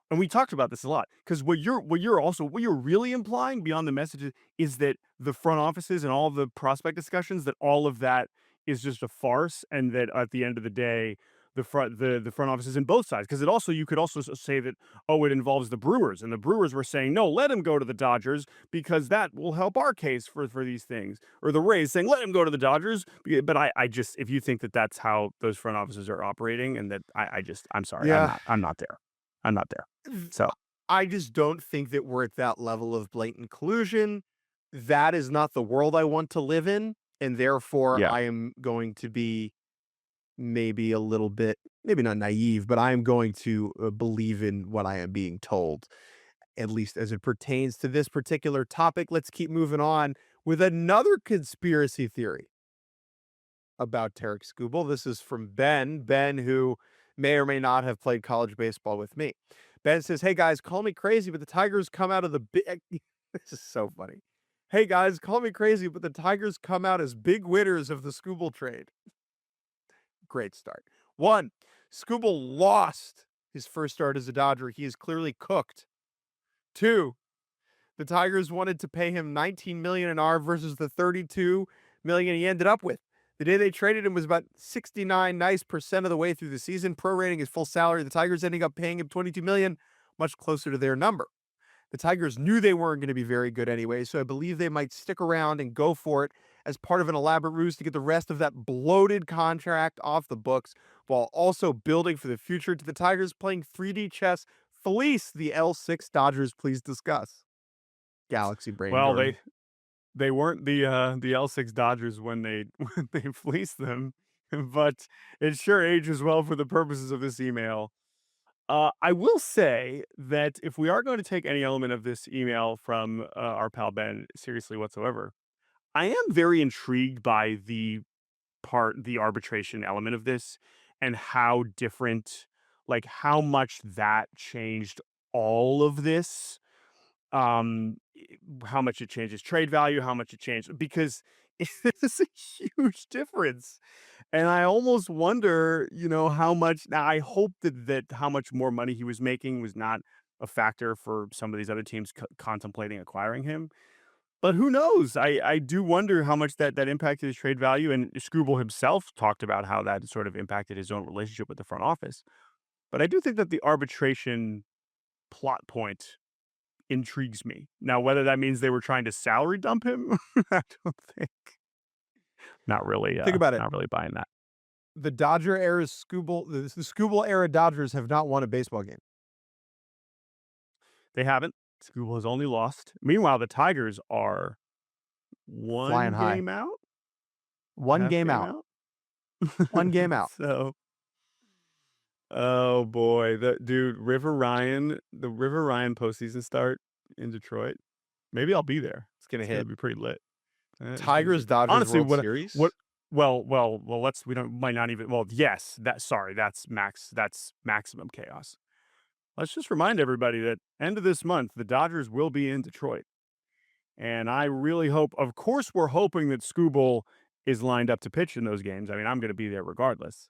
Speaker 2: and we talked about this a lot because what you're really implying beyond the messages is that the front offices and all the prospect discussions, that all of that is just a farce, and that at the end of the day, the front offices in both sides, because it also you could also say that, oh, it involves the Brewers, and the Brewers were saying no, let him go to the Dodgers because that will help our case for these things, or the Rays saying let him go to the Dodgers. But I just, if you think that that's how those front offices are operating, and that I just, I'm sorry,
Speaker 1: Yeah.
Speaker 2: I'm not there. I'm not there. So,
Speaker 1: I just don't think that we're at that level of blatant collusion. That is not the world I want to live in, and therefore
Speaker 2: yeah.
Speaker 1: I am going to be maybe a little bit, maybe not naive, but I am going to believe in what I am being told, at least as it pertains to this particular topic. Let's keep moving on with another conspiracy theory about Tarek Skubal. This is from Ben. Ben, who may or may not have played college baseball with me. Ben says, "Hey guys, call me crazy, but the Tigers come out of the big." This is so funny. "Hey guys, call me crazy, but the Tigers come out as big winners of the Skubal trade." Great start. One, Skubal lost his first start as a Dodger. He is clearly cooked. Two, the Tigers wanted to pay him $19 million in R versus the $32 million he ended up with. The day they traded him was about 69 nice percent of the way through the season, prorating his full salary. The Tigers ending up paying him $22 million, much closer to their number. The Tigers knew they weren't going to be very good anyway, so I believe they might stick around and go for it as part of an elaborate ruse to get the rest of that bloated contract off the books while also building for the future. To the Tigers playing 3D chess fleece the L6 Dodgers, please discuss. Galaxy brain,
Speaker 2: Well,
Speaker 1: Jordan.
Speaker 2: they weren't the L6 Dodgers when they when they fleeced them, but it sure ages well for the purposes of this email. I will say that if we are going to take any element of this email from our pal Ben seriously whatsoever, I am very intrigued by the arbitration element of this and how different, like how much that changed all of this. How much it changes trade value, how much it changed because it's a huge difference. And I almost wonder, how much now I hope that how much more money he was making was not a factor for some of these other teams contemplating acquiring him. But who knows? I do wonder how much that impacted his trade value. And Scooble himself talked about how that sort of impacted his own relationship with the front office. But I do think that the arbitration plot point intrigues me. Now, whether that means they were trying to salary dump him, I don't think.
Speaker 1: Think about it.
Speaker 2: Not really buying that.
Speaker 1: The Dodger era the Skubal era Dodgers have not won a baseball game.
Speaker 2: They haven't. School has only lost. Meanwhile, the Tigers are
Speaker 1: Flying
Speaker 2: one
Speaker 1: high.
Speaker 2: game out,
Speaker 1: One
Speaker 2: half
Speaker 1: game
Speaker 2: game
Speaker 1: out.
Speaker 2: out.
Speaker 1: One game out.
Speaker 2: So, oh boy, the River Ryan postseason start in Detroit. Maybe I'll be there.
Speaker 1: It's gonna
Speaker 2: It's gonna
Speaker 1: hit.
Speaker 2: be pretty lit. It's gonna be
Speaker 1: Tigers
Speaker 2: pretty.
Speaker 1: Dodgers
Speaker 2: Honestly,
Speaker 1: World
Speaker 2: what?
Speaker 1: Series.
Speaker 2: Well. Let's. We don't. Might not even. Well, yes. That's max. That's maximum chaos. Let's just remind everybody that end of this month, the Dodgers will be in Detroit. And I really hope, of course, we're hoping that Skubal is lined up to pitch in those games. I mean, I'm going to be there regardless.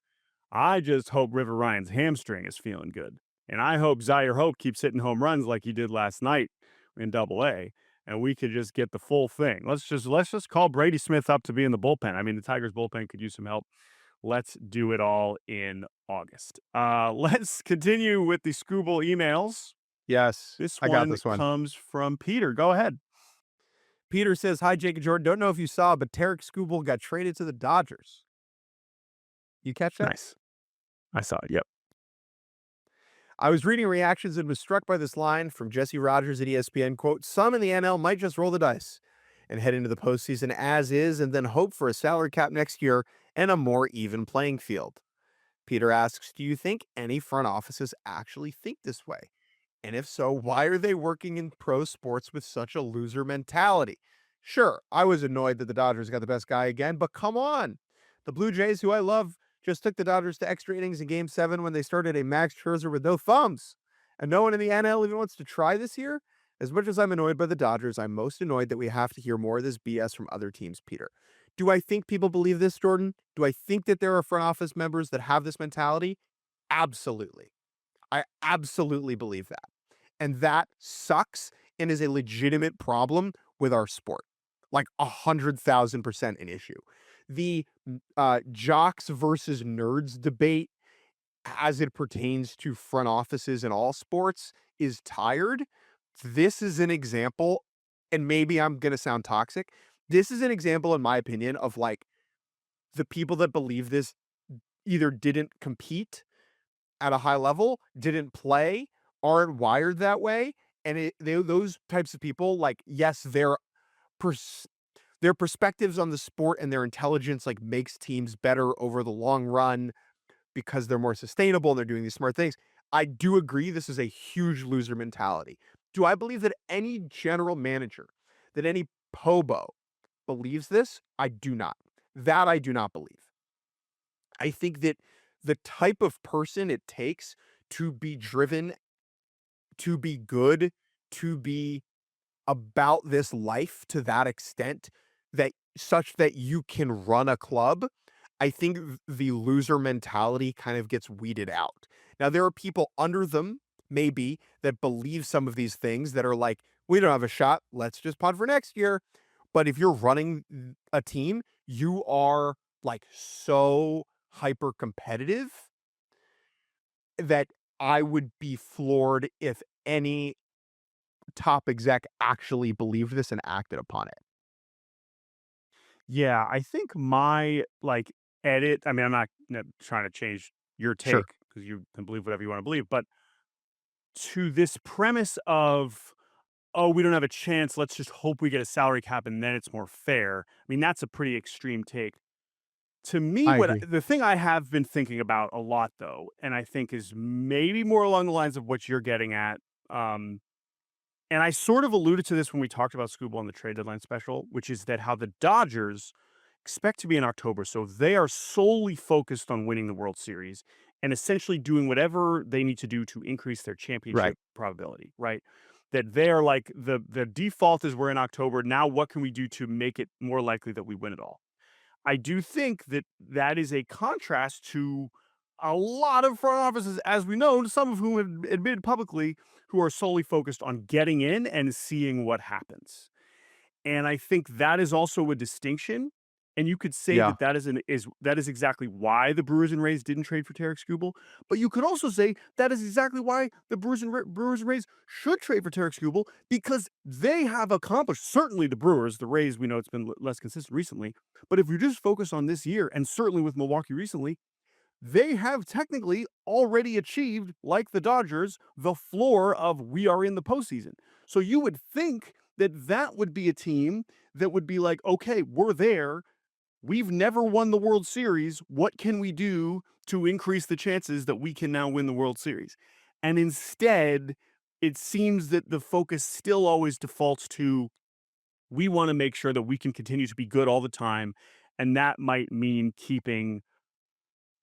Speaker 2: I just hope River Ryan's hamstring is feeling good. And I hope Zaire Hope keeps hitting home runs like he did last night in Double A, and we could just get the full thing. Let's just call Brady Smith up to be in the bullpen. I mean, the Tigers bullpen could use some help. Let's do it all in August. Let's continue with the Scooble emails.
Speaker 1: Yes,
Speaker 2: This
Speaker 1: I got
Speaker 2: one
Speaker 1: this one.
Speaker 2: comes from Peter. Go ahead.
Speaker 1: Peter says, "Hi, Jake and Jordan. Don't know if you saw, but Tarek Skubal got traded to the Dodgers. You catch that?
Speaker 2: Nice. I saw it. Yep.
Speaker 1: I was reading reactions and was struck by this line from Jesse Rogers at ESPN, quote, some in the NL might just roll the dice and head into the postseason as is and then hope for a salary cap next year and a more even playing field." Peter asks, do you think any front offices actually think this way? And if so, why are they working in pro sports with such a loser mentality? Sure, I was annoyed that the Dodgers got the best guy again, but come on. The Blue Jays, who I love, just took the Dodgers to extra innings in Game 7 when they started a Max Scherzer with no thumbs. And no one in the NL even wants to try this year? As much as I'm annoyed by the Dodgers, I'm most annoyed that we have to hear more of this BS from other teams, Peter. Do I think people believe this, Jordan? Do I think that there are front office members that have this mentality? Absolutely. I absolutely believe that. And that sucks and is a legitimate problem with our sport. Like 100,000% an issue. The jocks versus nerds debate as it pertains to front offices in all sports is tired. This is an example, and maybe I'm going to sound toxic. This is an example, in my opinion, of like the people that believe this either didn't compete at a high level, didn't play, aren't wired that way. And those types of people, like, yes, their perspectives on the sport and their intelligence like makes teams better over the long run because they're more sustainable and they're doing these smart things. I do agree this is a huge loser mentality. Do I believe that any general manager, that any Pobo believes this? I do not. That I do not believe. I think that the type of person it takes to be driven, to be good, to be about this life to that extent, that such that you can run a club, I think the loser mentality kind of gets weeded out. Now, there are people under them, maybe, that believe some of these things that are like, we don't have a shot. Let's just punt for next year. But if you're running a team, you are like so hyper competitive that I would be floored if any top exec actually believed this and acted upon it.
Speaker 2: Yeah, I think my, like, edit I mean, I'm not, trying to change your
Speaker 1: Sure.
Speaker 2: take because you can believe whatever you wanna believe, but to this premise of, "Oh, we don't have a chance, let's just hope we get a salary cap and then it's more fair." I mean, that's a pretty extreme take. To me,
Speaker 1: I agree.
Speaker 2: the thing I have been thinking about a lot, though, and I think is maybe more along the lines of what you're getting at, um, and I sort of alluded to this when we talked about Scooble on the trade deadline special, which is that how the Dodgers expect to be in October. So they are solely focused on winning the World Series and essentially doing whatever they need to do to increase their
Speaker 1: Right.
Speaker 2: championship probability, right? That they are like the default is we're in October. Now what can we do to make it more likely that we win it all? I do think that that is a contrast to a lot of front offices, as we know, some of whom have admitted publicly, who are solely focused on getting in and seeing what happens. And I think that is also a distinction, and you could say
Speaker 1: Yeah.
Speaker 2: that that is exactly why the Brewers and Rays didn't trade for Tarek Skubal, but you could also say that is exactly why the Brewers and Rays should trade for Tarek Skubal because they have accomplished certainly the Brewers, the Rays, we know it's been less consistent recently, but if you just focus on this year and certainly with Milwaukee recently, they have technically already achieved, like the Dodgers, the floor of we are in the postseason. So you would think that that would be a team that would be like, okay, we're there. We've never won the World Series. What can we do to increase the chances that we can now win the World Series? And instead, it seems that the focus still always defaults to we want to make sure that we can continue to be good all the time. And that might mean keeping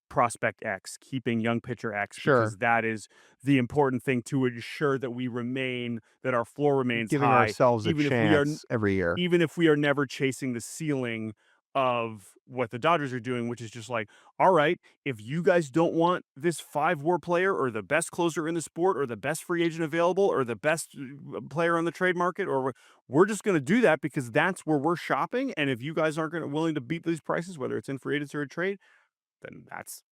Speaker 2: prospect X, keeping young pitcher X,
Speaker 1: Sure.
Speaker 2: because that is the important thing to ensure that we remain, that our floor remains
Speaker 1: Giving
Speaker 2: high,
Speaker 1: ourselves a
Speaker 2: even if we are,
Speaker 1: chance every year.
Speaker 2: even if we are never chasing the ceiling of what the Dodgers are doing, which is just like, all right, if you guys don't want this 5 WAR player or the best closer in the sport or the best free agent available or the best player on the trade market, or we're just going to do that because that's where we're shopping. And if you guys aren't willing to beat these prices, whether it's in free agents or a trade, then that's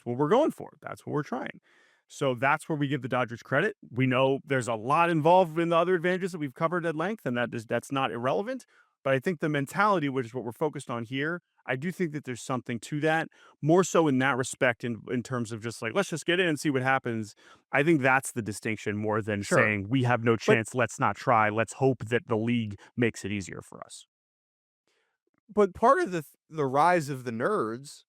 Speaker 2: what we're going for. That's what we're trying. So that's where we give the Dodgers credit. We know there's a lot involved in the other advantages that we've covered at length, and that's not irrelevant. But I think the mentality, which is what we're focused on here, I do think that there's something to that, more so in that respect, in terms of just like let's just get in and see what happens. I think that's the distinction more than
Speaker 1: Sure.
Speaker 2: saying we have no
Speaker 1: But
Speaker 2: chance. Let's not try. Let's hope that the league makes it easier for us.
Speaker 1: part of the rise of the nerds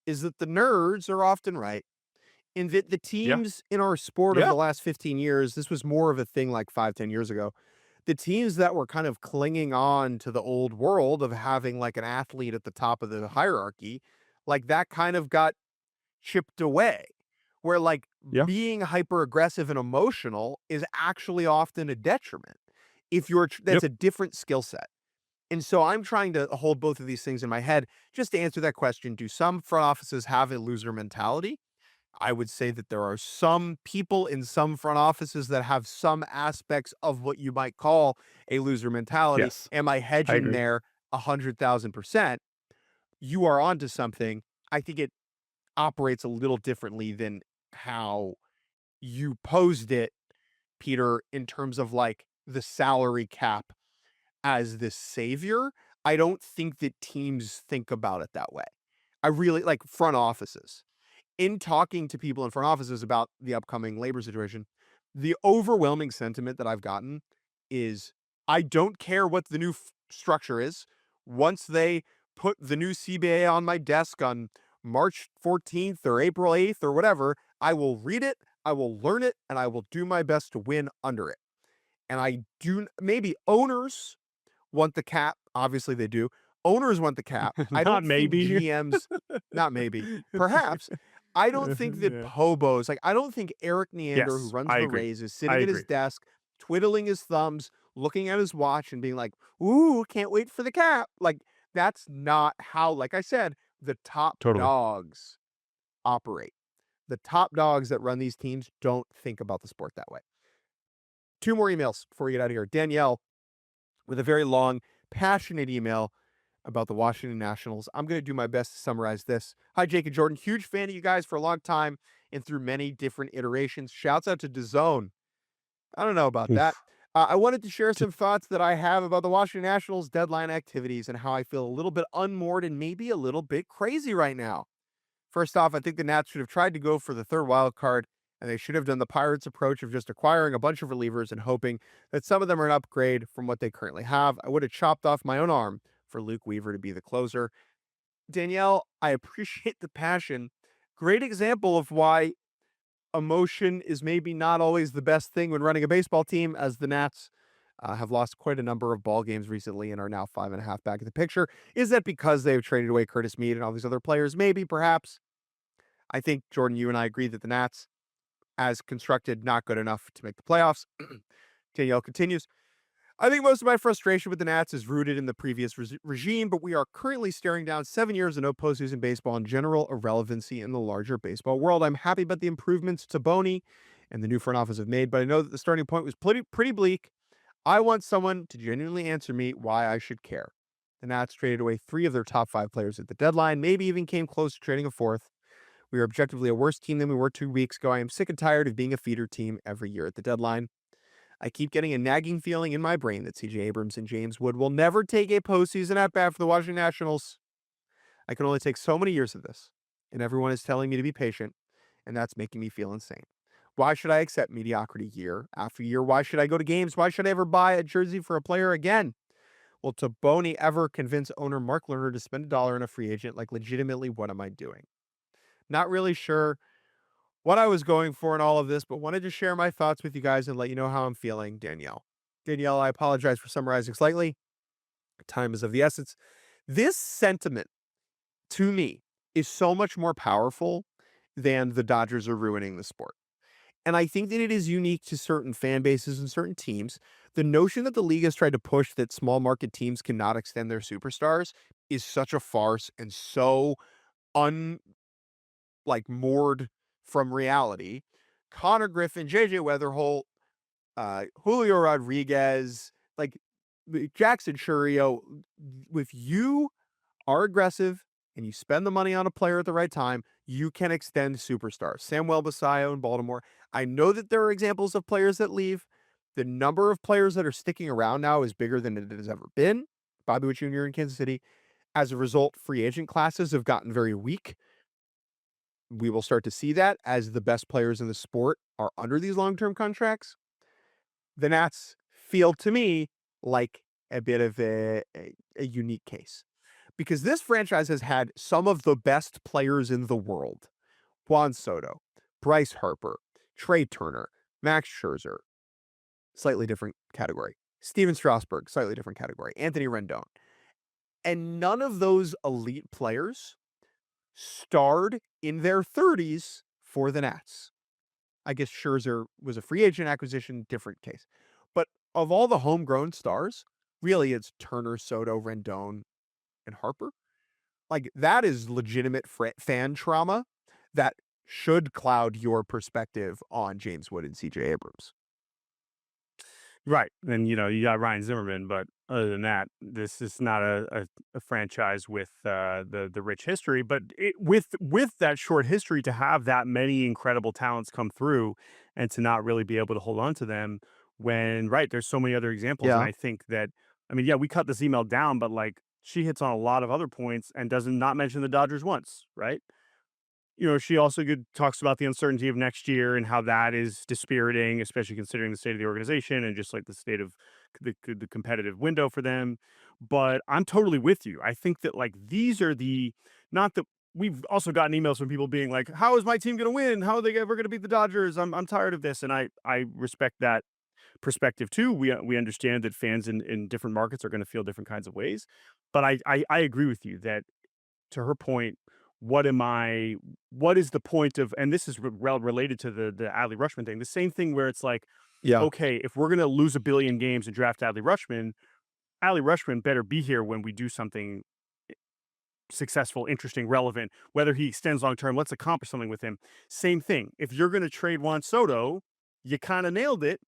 Speaker 1: is that the nerds are often right in that the
Speaker 2: Yeah.
Speaker 1: teams in our sport of
Speaker 2: Yeah.
Speaker 1: the last 15 years, this was more of a thing like 5, 10 years ago. The teams that were kind of clinging on to the old world of having like an athlete at the top of the hierarchy, like that kind of got chipped away. Where like
Speaker 2: Yeah.
Speaker 1: being hyper aggressive and emotional is actually often a detriment. If you're that's
Speaker 2: Yep.
Speaker 1: a different skill set. And so I'm trying to hold both of these things in my head just to answer that question. Do some front offices have a loser mentality? I would say that there are some people in some front offices that have some aspects of what you might call a loser mentality.
Speaker 2: Yes.
Speaker 1: Am I
Speaker 2: I
Speaker 1: hedging
Speaker 2: agree.
Speaker 1: there 100,000%? You are onto something. I think it operates a little differently than how you posed it, Peter, in terms of like the salary cap as this savior. I don't think that teams think about it that way. I really like front offices. In talking to people in front offices about the upcoming labor situation, the overwhelming sentiment that I've gotten is I don't care what the new structure is. once they put the new CBA on my desk on March 14th or April 8th or whatever, I will read it, I will learn it, and I will do my best to win under it. And I do, maybe owners want the cap. Obviously, they do. Owners want the cap. I
Speaker 2: Not
Speaker 1: don't think
Speaker 2: maybe.
Speaker 1: GMs, not maybe, perhaps. I don't think that
Speaker 2: Yeah.
Speaker 1: Pobos, like, I don't think Eric Neander, who
Speaker 2: Yes,
Speaker 1: runs
Speaker 2: I
Speaker 1: the
Speaker 2: agree.
Speaker 1: Rays, is
Speaker 2: I
Speaker 1: sitting at his
Speaker 2: agree.
Speaker 1: desk, twiddling his thumbs, looking at his watch, and being like, ooh, can't wait for the cap. Like, that's not how, like I said, the top
Speaker 2: Totally.
Speaker 1: dogs operate. The top dogs that run these teams don't think about the sport that way. Two more emails before we get out of here. Danielle, with a very long, passionate email about the Washington Nationals. I'm going to do my best to summarize this. Hi, Jake and Jordan. Huge fan of you guys for a long time and through many different iterations. Shouts out to DAZN. I don't know about that.
Speaker 2: Oof.
Speaker 1: I wanted to share
Speaker 2: T
Speaker 1: some thoughts that I have about the Washington Nationals deadline activities and how I feel a little bit unmoored and maybe a little bit crazy right now. First off, I think the Nats should have tried to go for the third wild card, and they should have done the Pirates' approach of just acquiring a bunch of relievers and hoping that some of them are an upgrade from what they currently have. I would have chopped off my own arm for Luke Weaver to be the closer. Danielle, I appreciate the passion. Great example of why emotion is maybe not always the best thing when running a baseball team, as the Nats have lost quite a number of ball games recently and are now 5.5 back in the picture. Is that because they've traded away Curtis Mead and all these other players? Maybe, perhaps. I think, Jordan, you and I agree that the Nats, as constructed, not good enough to make the playoffs. Danielle continues. I think most of my frustration with the Nats is rooted in the previous regime, but we are currently staring down 7 years of no postseason baseball and general irrelevancy in the larger baseball world. I'm happy about the improvements to Boney and the new front office have made, but I know that the starting point was pretty bleak. I want someone to genuinely answer me why I should care. The Nats traded away 3 of their top 5 players at the deadline, maybe even came close to trading a fourth. We are objectively a worse team than we were 2 weeks ago. I am sick and tired of being a feeder team every year at the deadline. I keep getting a nagging feeling in my brain that CJ Abrams and James Wood will never take a postseason at bat for the Washington Nationals. I can only take so many years of this, and everyone is telling me to be patient, and that's making me feel insane. Why should I accept mediocrity year after year? Why should I go to games? Why should I ever buy a jersey for a player again? Will Taboni ever convince owner Mark Lerner to spend $1 on a free agent? Like, legitimately, what am I doing? Not really sure what I was going for in all of this, but wanted to share my thoughts with you guys and let you know how I'm feeling, Danielle. Danielle, I apologize for summarizing slightly. Time is of the essence. This sentiment, to me, is so much more powerful than the Dodgers are ruining the sport. And I think that it is unique to certain fan bases and certain teams. The notion that the league has tried to push that small market teams cannot extend their superstars is such a farce and so un moored from reality. Connor Griffin, JJ Weatherholt, Julio Rodriguez, like Jackson Churio, if you are aggressive and you spend the money on a player at the right time, you can extend superstars. Samuel Basayo in Baltimore. I know that there are examples of players that leave. The number of players that are sticking around now is bigger than it has ever been. Bobby Witt Jr. in Kansas City. As a result, free agent classes have gotten very weak. We will start to see that as the best players in the sport are under these long-term contracts. The Nats feel to me like a bit of a unique case because this franchise has had some of the best players in the world. Juan Soto, Bryce Harper, Trey Turner, Max Scherzer, slightly different category. Steven Strasburg, slightly different category. Anthony Rendon. And none of those elite players starred in their 30s for the Nats. I guess Scherzer was a free agent acquisition, different case. But of all the homegrown stars, really it's Turner, Soto, Rendon, and Harper. Like, that is legitimate fan trauma that should cloud your perspective on James Wood and CJ Abrams.
Speaker 2: Right, and, you got Ryan Zimmerman, but other than that, this is not a franchise with, the rich history, but with that short history to have that many incredible talents come through and to not really be able to hold on to them when right, there's so many other examples, and
Speaker 1: Yeah.
Speaker 2: I think that I mean, yeah, we cut this email down, but, like, she hits on a lot of other points and does not mention the Dodgers once, right? She also talks about the uncertainty of next year and how that is dispiriting, especially considering the state of the organization and just like the state of the competitive window for them. But I'm totally with you. I think that like these are the not that we've also gotten emails from people being like, "How is my team going to win? How are they ever going to beat the Dodgers? I'm tired of this." And I respect that perspective too. We understand that fans in different markets are going to feel different kinds of ways. But I agree with you that to her point, what am I? What is the point of? And this is related to the Adley Rushman thing. The same thing where it's like,
Speaker 1: Yeah.
Speaker 2: okay, if we're going to lose a billion games and draft Adley Rushman better be here when we do something successful, interesting, relevant, whether he extends long term, let's accomplish something with him. Same thing. If you're going to trade Juan Soto, you kind of nailed it.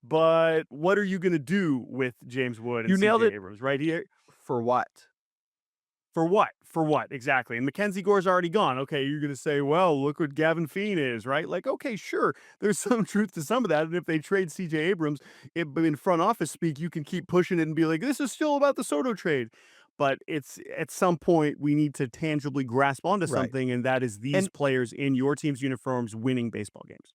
Speaker 2: But what are you going to do with James Wood and
Speaker 1: You nailed
Speaker 2: CJ
Speaker 1: it.
Speaker 2: Abrams right here?
Speaker 1: For what?
Speaker 2: For what? For what? Exactly. And Mackenzie Gore's already gone. Okay, you're going to say, well, look what Gavin Fean is, right? Like, okay, sure. There's some truth to some of that. And if they trade CJ Abrams in front office speak, you can keep pushing it and be like, this is still about the Soto trade. But it's at some point we need to tangibly grasp onto
Speaker 1: Right.
Speaker 2: something, and that is these
Speaker 1: And
Speaker 2: players in your team's uniforms winning baseball games.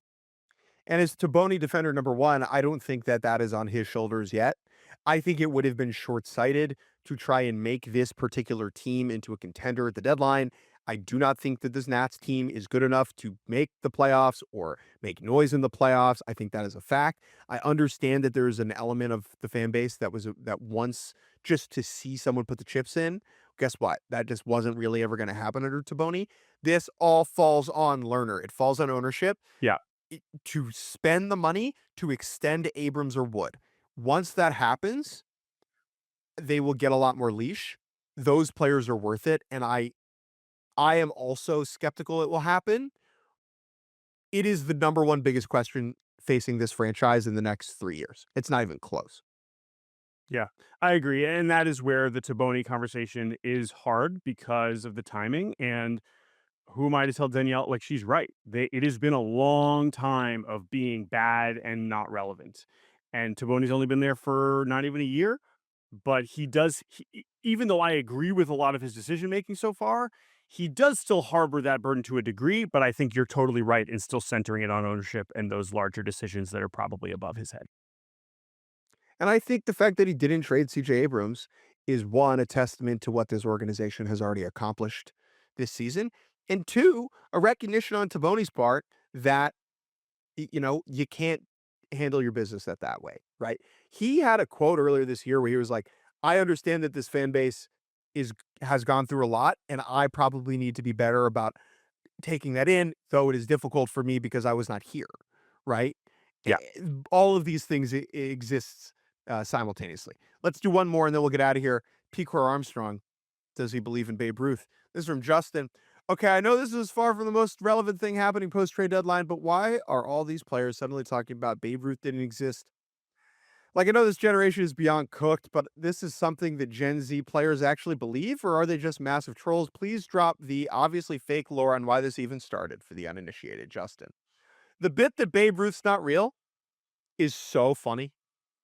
Speaker 1: And as Taboni defender number one, I don't think that that is on his shoulders yet. I think it would have been short-sighted to try and make this particular team into a contender at the deadline. I do not think that this Nats team is good enough to make the playoffs or make noise in the playoffs. I think that is a fact. I understand that there is an element of the fan base that wants just to see someone put the chips in. Guess what? That just wasn't really ever going to happen under Taboni. This all falls on Lerner. It falls on ownership
Speaker 2: Yeah.
Speaker 1: to spend the money to extend Abrams or Wood. Once that happens, they will get a lot more leash. Those players are worth it, and I am also skeptical it will happen. It is the number one biggest question facing this franchise in the next 3 years. It's not even close.
Speaker 2: Yeah, I agree. And that is where the Taboni conversation is hard because of the timing. And who am I to tell Danielle? Like, she's right. It has been a long time of being bad and not relevant. And Taboni's only been there for not even a year, but even though I agree with a lot of his decision making so far, he does still harbor that burden to a degree. But I think you're totally right in still centering it on ownership and those larger decisions that are probably above his head.
Speaker 1: And I think the fact that he didn't trade CJ Abrams is one, a testament to what this organization has already accomplished this season. And two, a recognition on Taboni's part that you can't handle your business that way, right? He had a quote earlier this year where he was like, "I understand that this fan base is has gone through a lot, and I probably need to be better about taking that in, though it is difficult for me because I was not here." Right?
Speaker 2: Yeah.
Speaker 1: All of these things exists simultaneously. Let's do one more, and then we'll get out of here. P. Crow-Armstrong, does he believe in Babe Ruth? This is from Justin. Okay, I know this is far from the most relevant thing happening post trade deadline, but why are all these players suddenly talking about Babe Ruth didn't exist? Like, I know this generation is beyond cooked, but this is something that Gen Z players actually believe, or are they just massive trolls? Please drop the obviously fake lore on why this even started for the uninitiated, Justin. The bit that Babe Ruth's not real is so funny.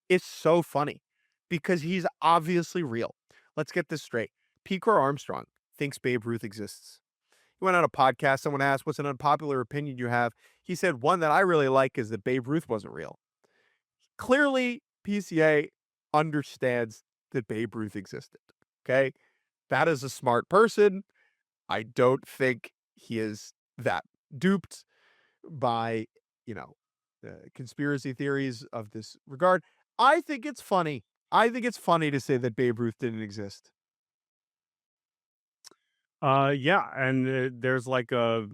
Speaker 1: It's so funny because he's obviously real. Let's get this straight. P. Armstrong thinks Babe Ruth exists. He went on a podcast. Someone asked, what's an unpopular opinion you have? He said, one that I really like is that Babe Ruth wasn't real. Clearly, PCA understands that Babe Ruth existed. Okay. That is a smart person. I don't think he is that duped by, you know, the conspiracy theories of this regard. I think it's funny. I think it's funny to say that Babe Ruth didn't exist.
Speaker 2: Yeah, and there's like a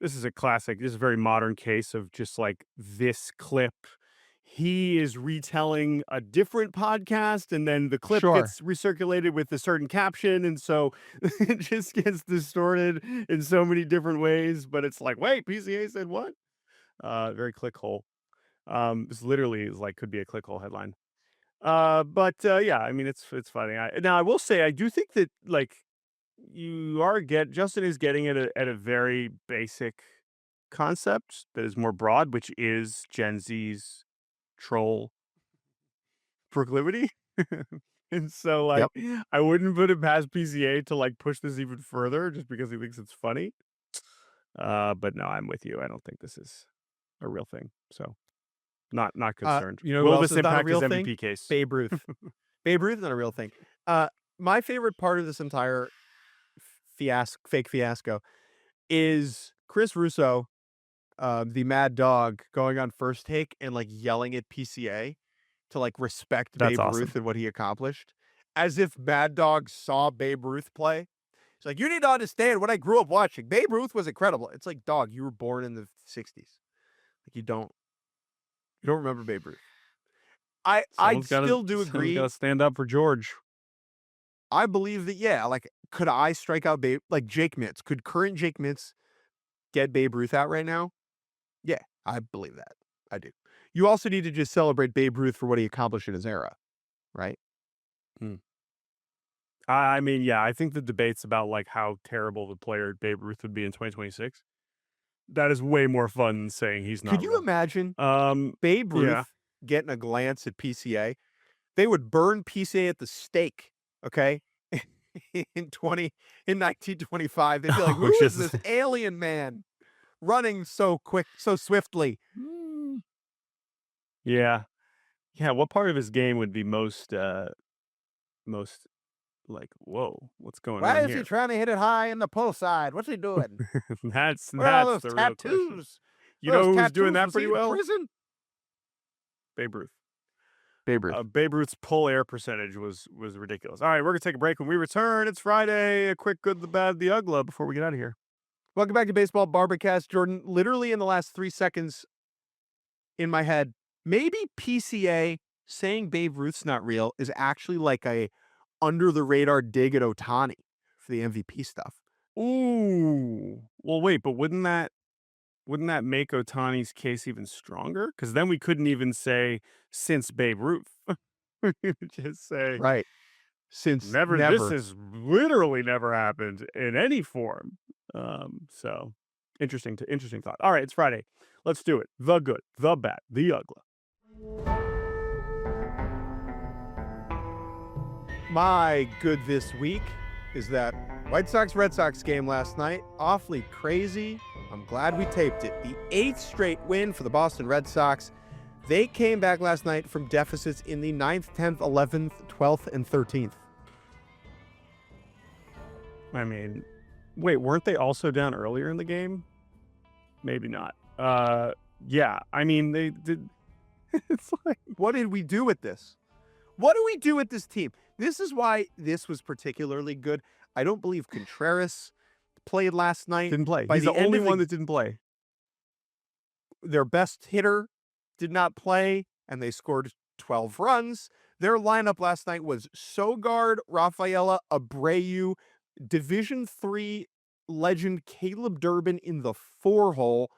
Speaker 2: this is a classic. This is a very modern case of just like this clip. He is retelling a different podcast, and then the clip
Speaker 1: Sure.
Speaker 2: gets recirculated with a certain caption, and so it just gets distorted in so many different ways. But it's like, wait, PCA said what? Very click hole. This literally is like could be a click hole headline. But yeah, I mean it's funny. Now I will say I do think that like Justin is getting at a very basic concept that is more broad, which is Gen Z's troll proclivity. And so like
Speaker 1: Yep.
Speaker 2: I wouldn't put it past PCA to like push this even further just because he thinks it's funny. But no, I'm with you. I don't think this is a real thing. So not concerned.
Speaker 1: You know who
Speaker 2: Will
Speaker 1: else
Speaker 2: this
Speaker 1: is not a
Speaker 2: impact his
Speaker 1: real thing?
Speaker 2: MVP case?
Speaker 1: Babe Ruth. Babe Ruth is not a real thing. Uh, my favorite part of this entire fake fiasco is Chris Russo, the Mad Dog, going on First Take and like yelling at PCA to like respect
Speaker 2: That's
Speaker 1: Babe
Speaker 2: awesome.
Speaker 1: Ruth and what he accomplished, as if Mad Dog saw Babe Ruth play. It's like, you need to understand what I grew up watching. Babe Ruth was incredible. It's like, dog, you were born in the 60s. Like you don't remember Babe Ruth. I
Speaker 2: Someone's got to
Speaker 1: still do
Speaker 2: someone's got
Speaker 1: agree.
Speaker 2: to stand up for George.
Speaker 1: I believe that, yeah, like, could I strike out Babe like Jake Mitz? Could current Jake Mitz get Babe Ruth out right now? Yeah, I believe that. I do. You also need to just celebrate Babe Ruth for what he accomplished in his era, right?
Speaker 2: Hmm. I mean, yeah, I think the debates about like how terrible the player Babe Ruth would be in 2026, that is way more fun than saying he's
Speaker 1: Could
Speaker 2: not
Speaker 1: you
Speaker 2: real.
Speaker 1: imagine
Speaker 2: Um,
Speaker 1: Babe
Speaker 2: yeah.
Speaker 1: Ruth getting a glance at PCA? They would burn PCA at the stake, okay? In 1925, they'd be like,
Speaker 2: Oh,
Speaker 1: "Who is
Speaker 2: just
Speaker 1: this alien man running so quick, so swiftly?"
Speaker 2: Mm, yeah. Yeah, what part of his game would be most like, "Whoa, what's going
Speaker 1: Why
Speaker 2: on
Speaker 1: is he
Speaker 2: here?"
Speaker 1: trying to hit it high in the pull side? What's he doing?
Speaker 2: That's
Speaker 1: What are all
Speaker 2: that's
Speaker 1: those
Speaker 2: the real question.
Speaker 1: tattoos?
Speaker 2: You
Speaker 1: What are
Speaker 2: know
Speaker 1: those
Speaker 2: who's doing
Speaker 1: tattoos?
Speaker 2: that
Speaker 1: Was he
Speaker 2: pretty
Speaker 1: in
Speaker 2: well?
Speaker 1: prison?
Speaker 2: Babe Ruth.
Speaker 1: Babe Ruth.
Speaker 2: Babe Ruth's pull air percentage was ridiculous. All right, we're gonna take a break. When we return, it's Friday. A quick good, the bad, the ugly before we get out of here.
Speaker 1: Welcome back to Baseball Barbercast, Jordan. Literally in the last 3 seconds in my head, maybe PCA saying Babe Ruth's not real is actually like a under the radar dig at Ohtani for the MVP stuff.
Speaker 2: Ooh. Well, wait, but wouldn't that make Otani's case even stronger? Because then we couldn't even say since Babe Ruth. We could just say
Speaker 1: Right. Since
Speaker 2: never. This
Speaker 1: never.
Speaker 2: has literally never happened in any form. So interesting thought. All right, it's Friday. Let's do it. The good, the bad, the ugly.
Speaker 1: My good this week is that White Sox Red Sox game last night. Awfully crazy. I'm glad we taped it. The 8th straight win for the Boston Red Sox. They came back last night from deficits in the 9th, 10th, 11th, 12th, and 13th.
Speaker 2: I mean, wait, weren't they also down earlier in the game? Maybe not. Yeah. I mean, they did. It's like
Speaker 1: What did we do with this? What do we do with this team? This is why this was particularly good. I don't believe Contreras played last night.
Speaker 2: didn't play.
Speaker 1: By
Speaker 2: He's
Speaker 1: the
Speaker 2: the
Speaker 1: end
Speaker 2: only
Speaker 1: of
Speaker 2: one that didn't play.
Speaker 1: their best hitter did not play, and they scored 12 runs. Their lineup last night was Sogard, Rafaela, Abreu, Division III legend Caleb Durbin in the 4-hole,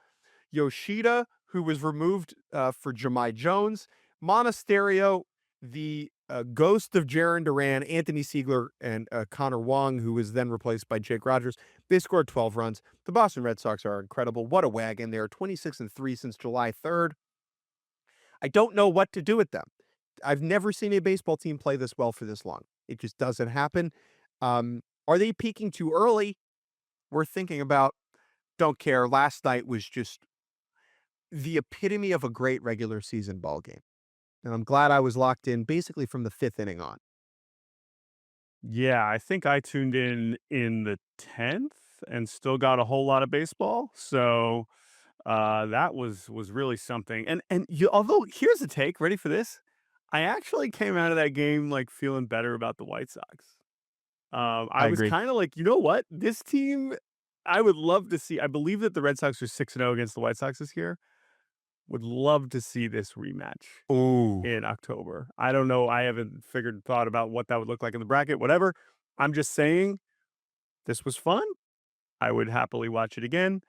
Speaker 1: Yoshida, who was removed for Jahmai Jones, Monasterio, the ghost of Jaron Duran, Anthony Siegler, and Connor Wong, who was then replaced by Jake Rogers. They scored 12 runs. The Boston Red Sox are incredible. What a wagon. They are 26-3 since July 3rd. I don't know what to do with them. I've never seen a baseball team play this well for this long. It just doesn't happen. Are they peaking too early? We're thinking about. Don't care. Last night was just the epitome of a great regular season ball game. And I'm glad I was locked in basically from the 5th inning on.
Speaker 2: Yeah, I think I tuned in the 10th and still got a whole lot of baseball. So that was really something. And you although here's the take, ready for this? I actually came out of that game like feeling better about the White Sox. I
Speaker 1: I
Speaker 2: was
Speaker 1: agree.
Speaker 2: kind of like, you know what? This team I would love to see. I believe that the Red Sox are 6-0 against the White Sox this year. Would love to see this rematch
Speaker 1: Ooh.
Speaker 2: in October. I don't know. I haven't thought about what that would look like in the bracket, whatever. I'm just saying this was fun. I would happily watch it again.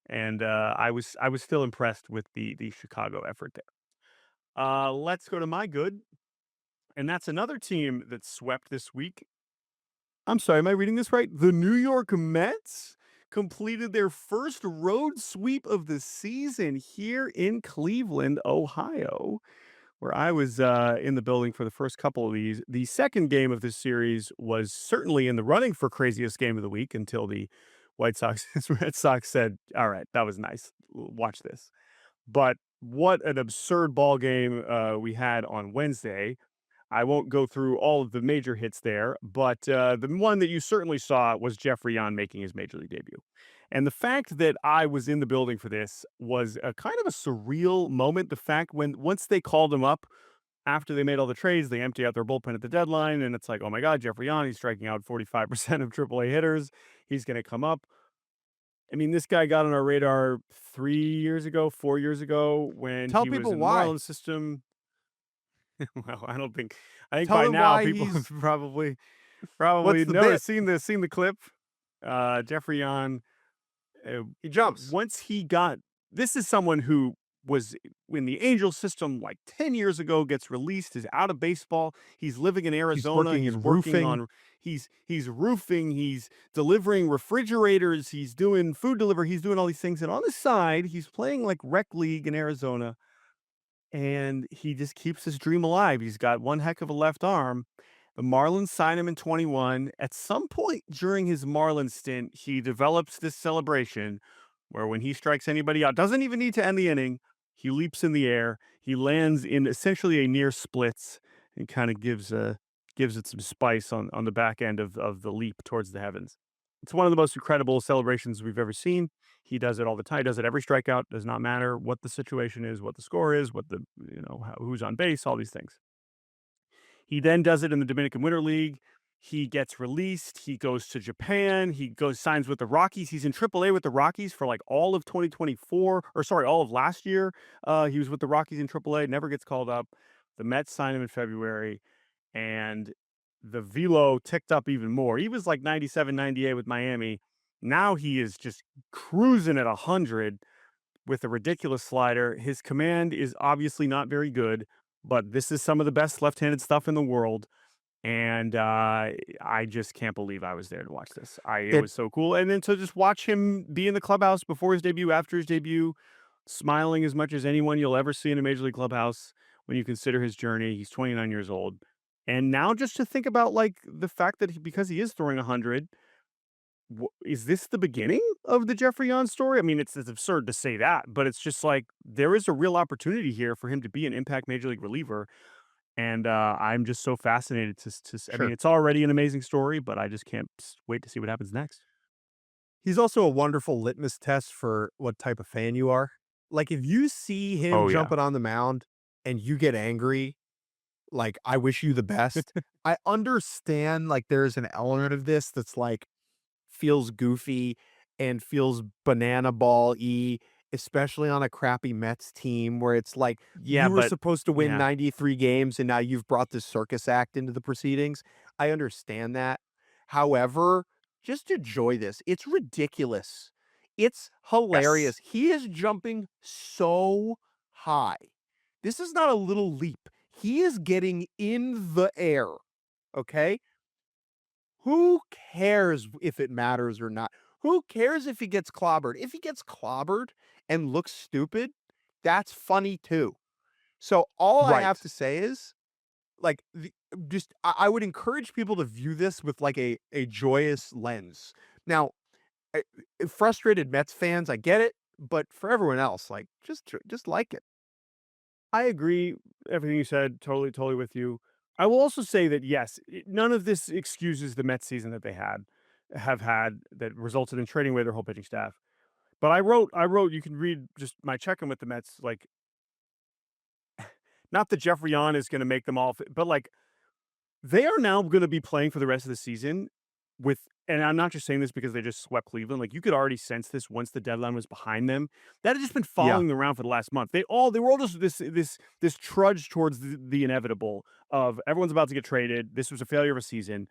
Speaker 2: And I was still impressed with the Chicago effort there. Let's go to my good. And that's another team that swept this week. I'm sorry, am I reading this right? The New York Mets completed their first road sweep of the season here in Cleveland, Ohio, where I was in the building for the first couple of these. The second game of this series was certainly in the running for craziest game of the week until the White Sox, Red Sox said, "All right, that was nice. Watch this." But what an absurd ball game we had on Wednesday. I won't go through all of the major hits there, but the one that you certainly saw was Jeffrey Yahn making his major league debut. And the fact that I was in the building for this was a kind of a surreal moment. The fact when once they called him up after they made all the trades, they empty out their bullpen at the deadline, and it's like, oh my God, Jeffrey Yahn, he's striking out 45% of AAA hitters. He's going to come up. I mean, this guy got on our radar 3 years ago, 4 years ago when
Speaker 1: Tell
Speaker 2: he was
Speaker 1: people
Speaker 2: in the
Speaker 1: why.
Speaker 2: Marlins system. Well, I think
Speaker 1: Tell
Speaker 2: by
Speaker 1: them
Speaker 2: now
Speaker 1: why
Speaker 2: people have
Speaker 1: he's
Speaker 2: probably
Speaker 1: what's the
Speaker 2: noticed,
Speaker 1: bit?
Speaker 2: seen the clip. Jeffrey Yahn, uh,
Speaker 1: He jumps.
Speaker 2: once he got this is someone who was in the Angel system like 10 years ago, gets released, is out of baseball. He's living in
Speaker 1: He's
Speaker 2: Arizona.
Speaker 1: working
Speaker 2: He's
Speaker 1: in
Speaker 2: working
Speaker 1: roofing.
Speaker 2: on he's roofing, he's delivering refrigerators, he's doing food delivery, he's doing all these things. And on the side, he's playing like rec league in Arizona, and he just keeps his dream alive. He's got one heck of a left arm. The Marlins sign him in 21. At some point during his Marlins stint, he develops this celebration where when he strikes anybody out, doesn't even need to end the inning. He leaps in the air. He lands in essentially a near splits and kind of gives it some spice on the back end of the leap towards the heavens. It's one of the most incredible celebrations we've ever seen. He does it all the time. He does it every strikeout. Does not matter what the situation is, what the score is, what the who's on base, all these things. He then does it in the Dominican Winter League. He gets released. He goes to Japan. He goes signs with the Rockies. He's in AAA with the Rockies for like all of 2024, or sorry, all of last year. He was with the Rockies in AAA. Never gets called up. The Mets sign him in February, and the velo ticked up even more. He was like 97, 98 with Miami. Now he is just cruising at 100 with a ridiculous slider. His command is obviously not very good, but this is some of the best left-handed stuff in the world. And I just can't believe I was there to watch this. It
Speaker 1: It
Speaker 2: was so cool. And then to just watch him be in the clubhouse before his debut, after his debut, smiling as much as anyone you'll ever see in a major league clubhouse when you consider his journey. He's 29 years old. And now just to think about like the fact that because he is throwing 100, is this the beginning of the Jeffrey Yahn story? I mean, it's absurd to say that, but it's just like there is a real opportunity here for him to be an impact major league reliever, and I'm just so fascinated I mean,
Speaker 1: sure.
Speaker 2: it's already an amazing story, but I just can't wait to see what happens next.
Speaker 1: He's also a wonderful litmus test for what type of fan you are. Like, if you see him
Speaker 2: Oh yeah,
Speaker 1: jumping on the mound and you get angry, like, I wish you the best. I understand, like, there's an element of this that's, like, feels goofy and feels banana ball-y, especially on a crappy Mets team where it's like,
Speaker 2: yeah,
Speaker 1: you were
Speaker 2: but
Speaker 1: supposed to win
Speaker 2: yeah,
Speaker 1: 93 games and now you've brought this circus act into the proceedings. I understand that. However, just enjoy this. It's ridiculous. It's
Speaker 2: yes,
Speaker 1: hilarious. He is jumping so high. This is not a little leap. He is getting in the air, okay? Who cares if it matters or not? Who cares if he gets clobbered? If he gets clobbered and looks stupid, that's funny too. So all I have
Speaker 2: right.
Speaker 1: to say is, like, just I would encourage people to view this with like a joyous lens. Now, I- frustrated Mets fans, I get it, but for everyone else, like, just like it.
Speaker 2: I agree. Everything you said, totally with you. I will also say that yes, none of this excuses the Mets season that they have had that resulted in trading away their whole pitching staff. But I wrote, you can read just my check-in with the Mets, like, not that Jeffrey Yahn is gonna make them all, but, like, they are now gonna be playing for the rest of the season with and I'm not just saying this because they just swept Cleveland, like, you could already sense this once the deadline was behind them. That had just been
Speaker 1: Yeah.
Speaker 2: following them around for the last month. They were all just this trudge towards the inevitable of everyone's about to get traded. This was a failure of a season.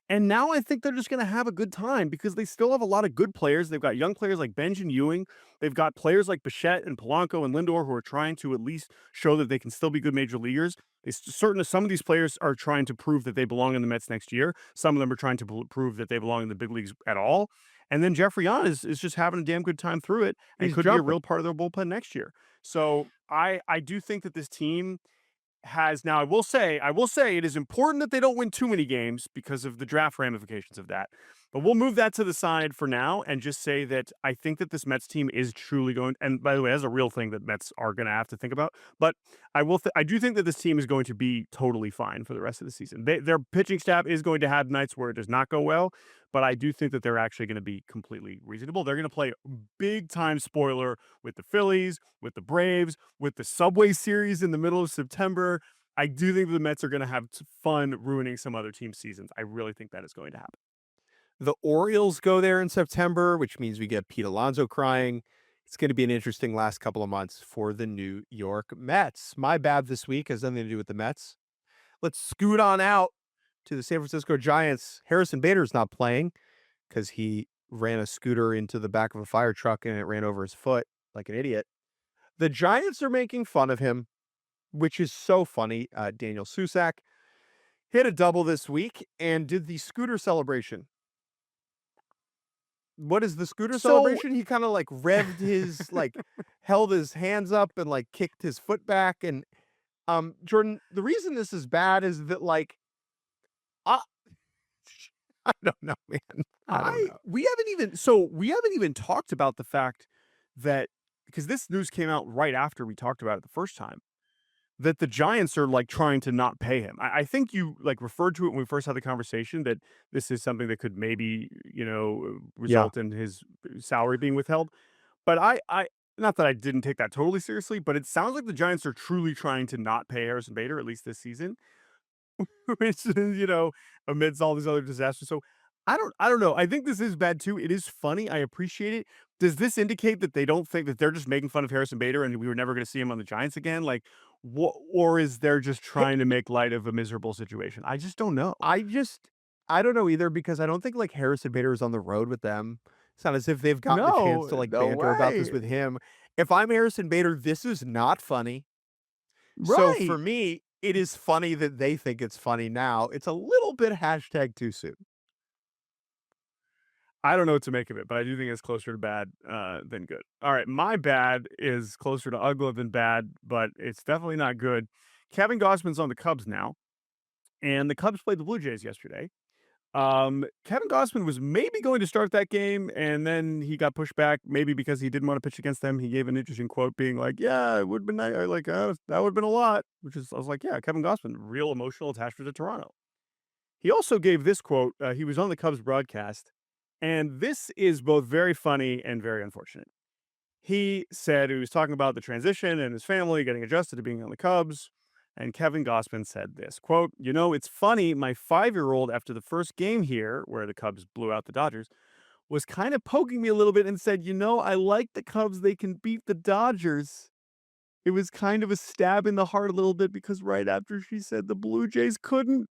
Speaker 2: And now I think they're just going to have a good time because they still have a lot of good players. They've got young players like Benjamin Ewing. They've got players like Bichette and Polanco and Lindor who are trying to at least show that they can still be good major leaguers. Some of these players are trying to prove that they belong in the Mets next year. Some of them are trying to prove that they belong in the big leagues at all. And then Jeffrey Yahn is just having a damn good time through it and
Speaker 1: He's
Speaker 2: could be a
Speaker 1: jumping.
Speaker 2: real part of their bullpen next year. So I do think that this team has now I will say it is important that they don't win too many games because of the draft ramifications of that. But we'll move that to the side for now and just say that I think that this Mets team is truly going. And by the way, that's a real thing that Mets are going to have to think about. But I do think that this team is going to be totally fine for the rest of the season. Their pitching staff is going to have nights where it does not go well, but I do think that they're actually going to be completely reasonable. They're going to play big time spoiler with the Phillies, with the Braves, with the Subway Series in the middle of September. I do think the Mets are going to have fun ruining some other team's seasons. I really think that is going to happen.
Speaker 1: The Orioles go there in September, which means we get Pete Alonso crying. It's going to be an interesting last couple of months for the New York Mets. My bad this week has nothing to do with the Mets. Let's scoot on out to the San Francisco Giants. Harrison Bader's not playing because he ran a scooter into the back of a fire truck and it ran over his foot like an idiot. The Giants are making fun of him, which is so funny. Daniel Susak hit a double this week and did the scooter celebration. What is the scooter
Speaker 2: So
Speaker 1: celebration? He kind of like revved his held his hands up and like kicked his foot back. And Jordan, the reason this is bad is that I, I don't know, man. I don't know.
Speaker 2: we haven't even talked about the fact that, because this news came out right after we talked about it the first time, that the Giants are like trying to not pay him. I think you like referred to it when we first had the conversation that this is something that could maybe,
Speaker 1: Yeah.
Speaker 2: result in his salary being withheld. But I not that I didn't take that totally seriously, but it sounds like the Giants are truly trying to not pay Harrison Bader, at least this season. Which is, amidst all these other disasters. So I don't know. I think this is bad too. It is funny. I appreciate it. Does this indicate that they don't think that they're just making fun of Harrison Bader and we were never going to see him on the Giants again? Like, what, or is they're just trying to make light of a miserable situation? I just don't know.
Speaker 1: I don't know either because I don't think like Harrison Bader is on the road with them. It's not as if they've gotten the chance
Speaker 2: No,
Speaker 1: to like
Speaker 2: no
Speaker 1: banter about this
Speaker 2: way.
Speaker 1: with him. If I'm Harrison Bader, this is not funny. So for
Speaker 2: Right.
Speaker 1: me, it is funny that they think it's funny now. It's a little bit hashtag too soon.
Speaker 2: I don't know what to make of it, but I do think it's closer to bad than good. All right, my bad is closer to ugly than bad, but it's definitely not good. Kevin Gausman's on the Cubs now, and the Cubs played the Blue Jays yesterday. Kevin Gausman was maybe going to start that game, and then he got pushed back, maybe because he didn't want to pitch against them. He gave an interesting quote, being like, "Yeah, it would have been nice. Like that would have been a lot." Which is, I was like, "Yeah, Kevin Gausman, real emotional attachment to Toronto." He also gave this quote. He was on the Cubs broadcast, and this is both very funny and very unfortunate. He said he was talking about the transition and his family getting adjusted to being on the Cubs. And Kevin Gausman said this quote, it's funny. My 5-year-old, after the first game here, where the Cubs blew out the Dodgers, was kind of poking me a little bit and said, I like the Cubs. They can beat the Dodgers. It was kind of a stab in the heart a little bit because right after she said the Blue Jays couldn't.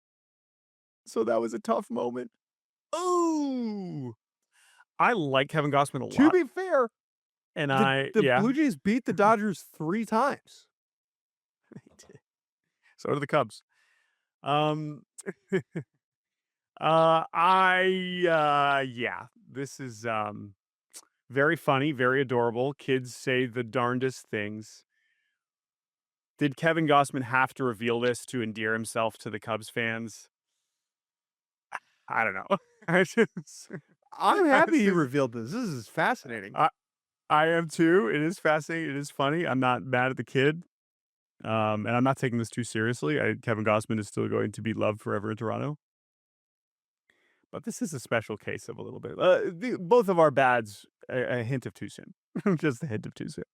Speaker 2: So that was a tough moment. Ooh. I like Kevin Gausman a
Speaker 1: To
Speaker 2: lot.
Speaker 1: be fair,
Speaker 2: And
Speaker 1: the
Speaker 2: yeah,
Speaker 1: Blue Jays beat the Dodgers 3 times.
Speaker 2: so do the Cubs. Um, yeah, this is, very funny, very adorable. Kids say the darndest things. Did Kevin Gausman have to reveal this to endear himself to the Cubs fans? I don't know. I just,
Speaker 1: I'm
Speaker 2: this
Speaker 1: happy he
Speaker 2: is,
Speaker 1: revealed this. This is fascinating.
Speaker 2: I, I am too. It is fascinating. It is funny. I'm not mad at the kid. And I'm not taking this too seriously. Kevin Gausman is still going to be loved forever in Toronto. But this is a special case of a little bit. Both of our bads, a hint of too soon. Just a hint of too soon.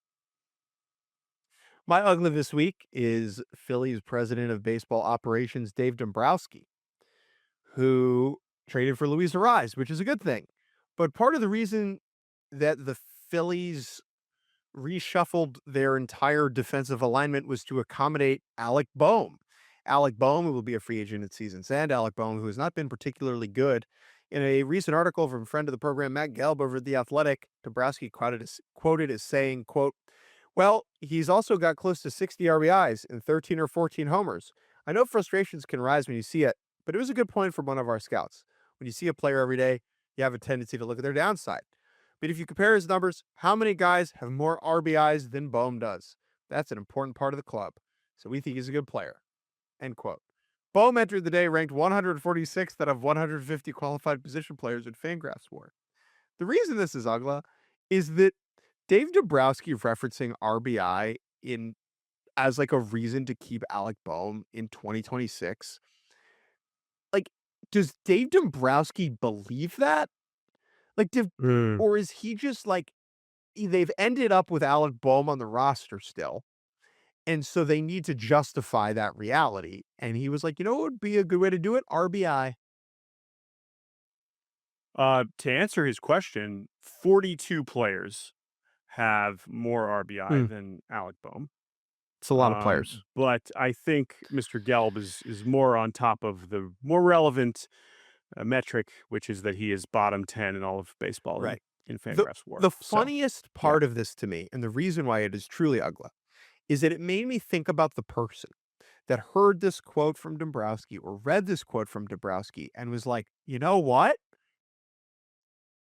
Speaker 1: My ugly this week is Phillies president of baseball operations, Dave Dombrowski, who traded for Luis Ariz, which is a good thing. But part of the reason that the Phillies reshuffled their entire defensive alignment was to accommodate Alec Boehm. Alec Boehm, who will be a free agent at season's end. Alec Boehm, who has not been particularly good. In a recent article from friend of the program, Matt Gelb over at The Athletic, Dombrowski quoted as saying, quote, well, he's also got close to 60 RBIs and 13 or 14 homers. I know frustrations can rise when you see it, but it was a good point from one of our scouts. When you see a player every day, you have a tendency to look at their downside. But if you compare his numbers, how many guys have more RBIs than Boehm does? That's an important part of the club. So we think he's a good player. End quote. Bohm entered the day ranked 146th out of 150 qualified position players in Fangraphs WAR. The reason this is ugly is that Dave Dombrowski referencing RBI in as like a reason to keep Alec Bohm in 2026. Like, does Dave Dombrowski believe that? Like,
Speaker 2: Mm.
Speaker 1: or is he just like they've ended up with Alec Bohm on the roster still, and so they need to justify that reality. And he was like, you know what would be a good way to do it? RBI.
Speaker 2: To answer his question, 42 players have more RBI
Speaker 1: Hmm.
Speaker 2: than Alec Bohm.
Speaker 1: It's a lot of players.
Speaker 2: But I think Mr. Gelb is more on top of the more relevant metric, which is that he is bottom 10 in all of baseball
Speaker 1: Right.
Speaker 2: in
Speaker 1: The
Speaker 2: Fangraphs WAR.
Speaker 1: the
Speaker 2: So,
Speaker 1: funniest
Speaker 2: yeah.
Speaker 1: part of this to me, and the reason why it is truly ugly, is that it made me think about the person that heard this quote from Dombrowski or read this quote from Dombrowski and was like, you know what?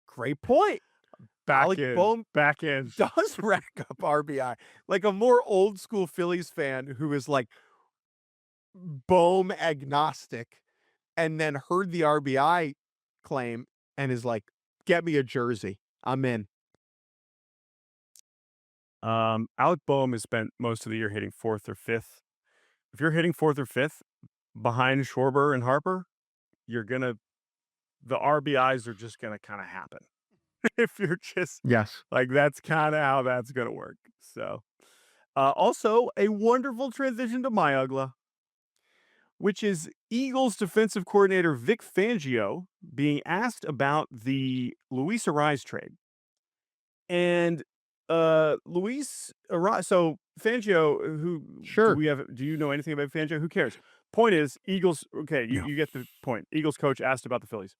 Speaker 1: Great point. Alec Bohm
Speaker 2: Back in.
Speaker 1: does rack up RBI. Like a more old school Phillies fan who is like Bohm agnostic and then heard the RBI claim and is like, get me a jersey. I'm in.
Speaker 2: Alec Bohm has spent most of the year hitting fourth or fifth. If you're hitting fourth or fifth behind Schwarber and Harper, you're gonna the RBIs are just gonna kind of happen. If you're just
Speaker 1: Yes.
Speaker 2: like that's kind of how that's gonna work. So, also a wonderful transition to my ugla, which is Eagles defensive coordinator Vic Fangio being asked about the Luis Ariz trade. And Luis Ariz, so Fangio, who
Speaker 1: Sure.
Speaker 2: do you know anything about Fangio? Who cares? Point is, Eagles, okay,
Speaker 1: No.
Speaker 2: you get the point. Eagles coach asked about the Phillies.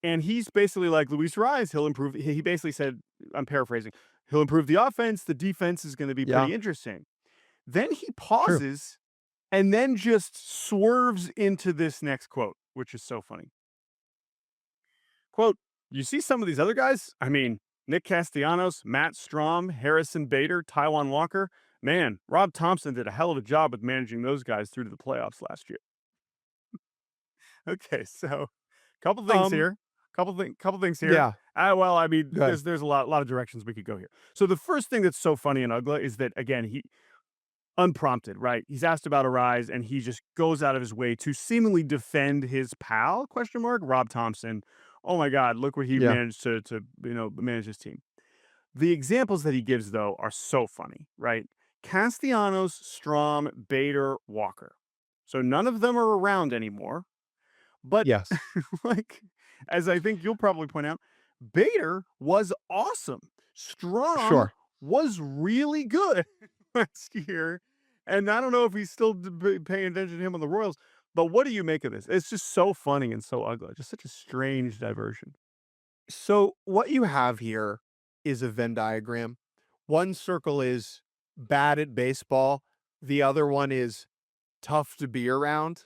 Speaker 2: And he's basically like Luis Ariz, he'll improve. He basically said, I'm paraphrasing, he'll improve the offense. The defense is going to be
Speaker 1: Yeah.
Speaker 2: pretty interesting. Then he
Speaker 1: True.
Speaker 2: pauses and then just swerves into this next quote, which is so funny. Quote, you see some of these other guys? I mean, Nick Castellanos, Matt Strom, Harrison Bader, Taiwan Walker. Man, Rob Thompson did a hell of a job with managing those guys through to the playoffs last year. Okay, so couple things
Speaker 1: Um,
Speaker 2: here. Couple things here.
Speaker 1: yeah.
Speaker 2: Well, I mean,
Speaker 1: Good.
Speaker 2: there's a lot of directions we could go here. So the first thing that's so funny and ugly is that again, he unprompted, right? He's asked about a rise and he just goes out of his way to seemingly defend his pal, question mark, Rob Thompson. Oh my God, look what he
Speaker 1: Yeah.
Speaker 2: managed to manage his team. The examples that he gives though are so funny, right? Castellanos, Strom, Bader, Walker. So none of them are around anymore. But
Speaker 1: Yes.
Speaker 2: like, as I think you'll probably point out, Bader was awesome. Strom
Speaker 1: Sure.
Speaker 2: was really good last year. And I don't know if he's still paying attention to him on the Royals, but what do you make of this? It's just so funny and so ugly. Just such a strange diversion.
Speaker 1: So what you have here is a Venn diagram. One circle is bad at baseball. The other one is tough to be around.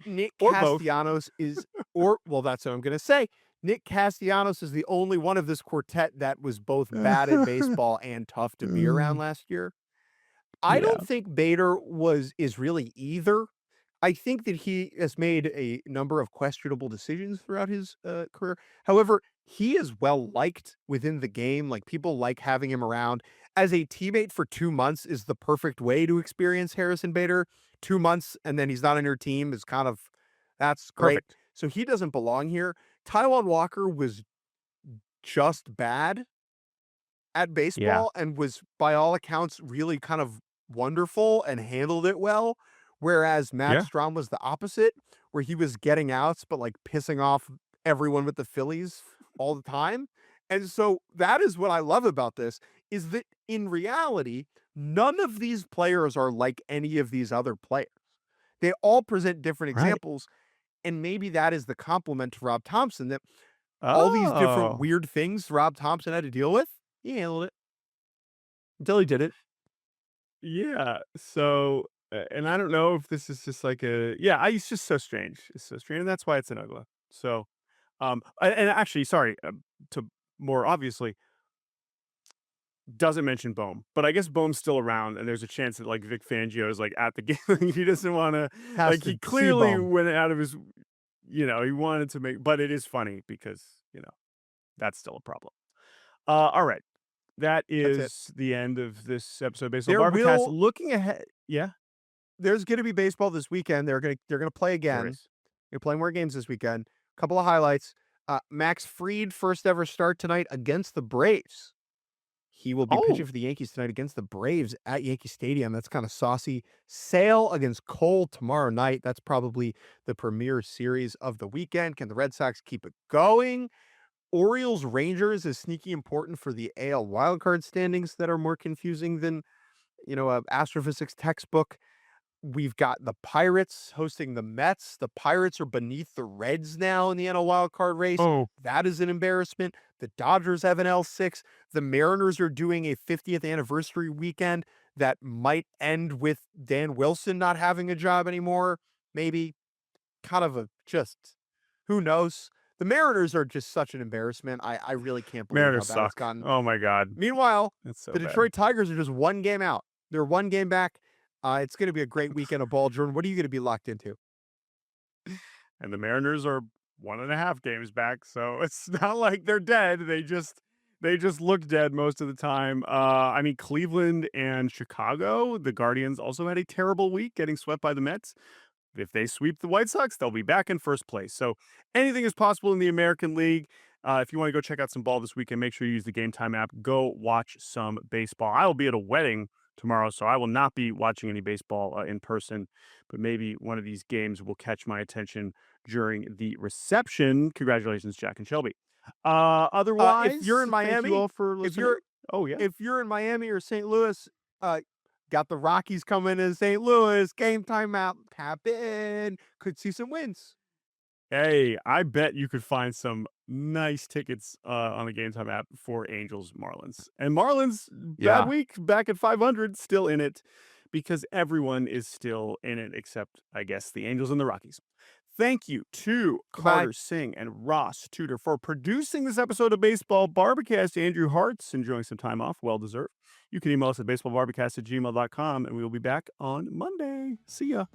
Speaker 1: Nick
Speaker 2: Or both.
Speaker 1: Castellanos is, or well, that's what I'm going to say. Nick Castellanos is the only one of this quartet that was both bad at baseball and tough to be around last year. I
Speaker 2: Yeah.
Speaker 1: don't think Bader is really either. I think that he has made a number of questionable decisions throughout his career. However, he is well liked within the game. Like people like having him around as a teammate for 2 months is the perfect way to experience Harrison Bader. 2 months and then he's not on your team is kind of that's great.
Speaker 2: Perfect.
Speaker 1: So he doesn't belong here. Taiwan Walker was just bad at
Speaker 2: Yeah.
Speaker 1: baseball and was by all accounts really kind of wonderful and handled it well. Whereas Matt
Speaker 2: Yeah.
Speaker 1: Strom was the opposite, where he was getting outs, but like pissing off everyone with the Phillies all the time. And so that is what I love about this is that in reality, none of these players are like any of these other players. They all present different
Speaker 2: Right.
Speaker 1: examples. And maybe that is the compliment to Rob Thompson that all these different
Speaker 2: Oh.
Speaker 1: weird things Rob Thompson had to deal with, he handled it until he did it.
Speaker 2: Yeah. So, and I don't know if this is just like it's just so strange. It's so strange, and that's why it's an ugly. So, and actually, sorry, to more obviously, doesn't mention Bohm, but I guess Bohm's still around, and there's a chance that like Vic Fangio is like at the game. He doesn't want to
Speaker 1: Has
Speaker 2: like
Speaker 1: to
Speaker 2: he
Speaker 1: see
Speaker 2: clearly
Speaker 1: Bohm.
Speaker 2: went out of his, he wanted to make, but it is funny because that's still a problem. All right, that
Speaker 1: That's it.
Speaker 2: is the end of this episode of Baseball
Speaker 1: There
Speaker 2: Barbacast.
Speaker 1: will
Speaker 2: Looking ahead, yeah,
Speaker 1: there's gonna be baseball this weekend. They're gonna play
Speaker 2: there
Speaker 1: again.
Speaker 2: is.
Speaker 1: They're playing more games this weekend. Couple of highlights. Max Fried, first ever start tonight against the Braves. He will be pitching
Speaker 2: Oh,
Speaker 1: for the Yankees tonight against the Braves at Yankee Stadium. That's kind of saucy. Sale against Cole tomorrow night. That's probably the premier series of the weekend. Can the Red Sox keep it going? Orioles Rangers is sneaky important for the AL wildcard standings that are more confusing than, a astrophysics textbook. We've got the Pirates hosting the Mets. The Pirates are beneath the Reds now in the NL wildcard race.
Speaker 2: oh,
Speaker 1: That is an embarrassment. The Dodgers have an L6. The Mariners are doing a 50th anniversary weekend that might end with Dan Wilson not having a job anymore. Maybe kind of who knows? The Mariners are just such an embarrassment. I really can't believe how
Speaker 2: Mariners
Speaker 1: bad it's
Speaker 2: suck.
Speaker 1: gotten.
Speaker 2: Oh my god,
Speaker 1: Meanwhile,
Speaker 2: it's so
Speaker 1: the
Speaker 2: bad.
Speaker 1: Detroit Tigers are just one game out. They're one game back. It's going to be a great weekend of ball. Jordan, what are you going to be locked into?
Speaker 2: And the Mariners are 1.5 games back, so it's not like they're dead. They just look dead most of the time. I mean, Cleveland and Chicago, the Guardians also had a terrible week, getting swept by the Mets. If they sweep the White Sox, they'll be back in first place. So anything is possible in the American League. If you want to go check out some ball this weekend, make sure you use the Game Time app. Go watch some baseball. I will be at a wedding tomorrow, so I will not be watching any baseball in person, but maybe one of these games will catch my attention during the reception. Congratulations, Jack and Shelby.
Speaker 1: If you're
Speaker 2: Otherwise,
Speaker 1: in
Speaker 2: thank you all
Speaker 1: Miami,
Speaker 2: for
Speaker 1: if
Speaker 2: listening.
Speaker 1: you're
Speaker 2: Oh, yeah.
Speaker 1: if you're in Miami or St. Louis, uh, got the Rockies coming in St. Louis. Game time out. Tap in. Could see some wins.
Speaker 2: Hey, I bet you could find some nice tickets on the Game Time app for Angels Marlins. And Marlins, bad
Speaker 1: Yeah.
Speaker 2: week, back at 500, still in it because everyone is still in it except, I guess, the Angels and the Rockies. Thank you to
Speaker 1: Goodbye.
Speaker 2: Carter Singh and Ross Tudor for producing this episode of Baseball Barbacast. Andrew Hart's enjoying some time off, well deserved. You can email us at baseballbarbacast@gmail.com, and we will be back on Monday. See ya.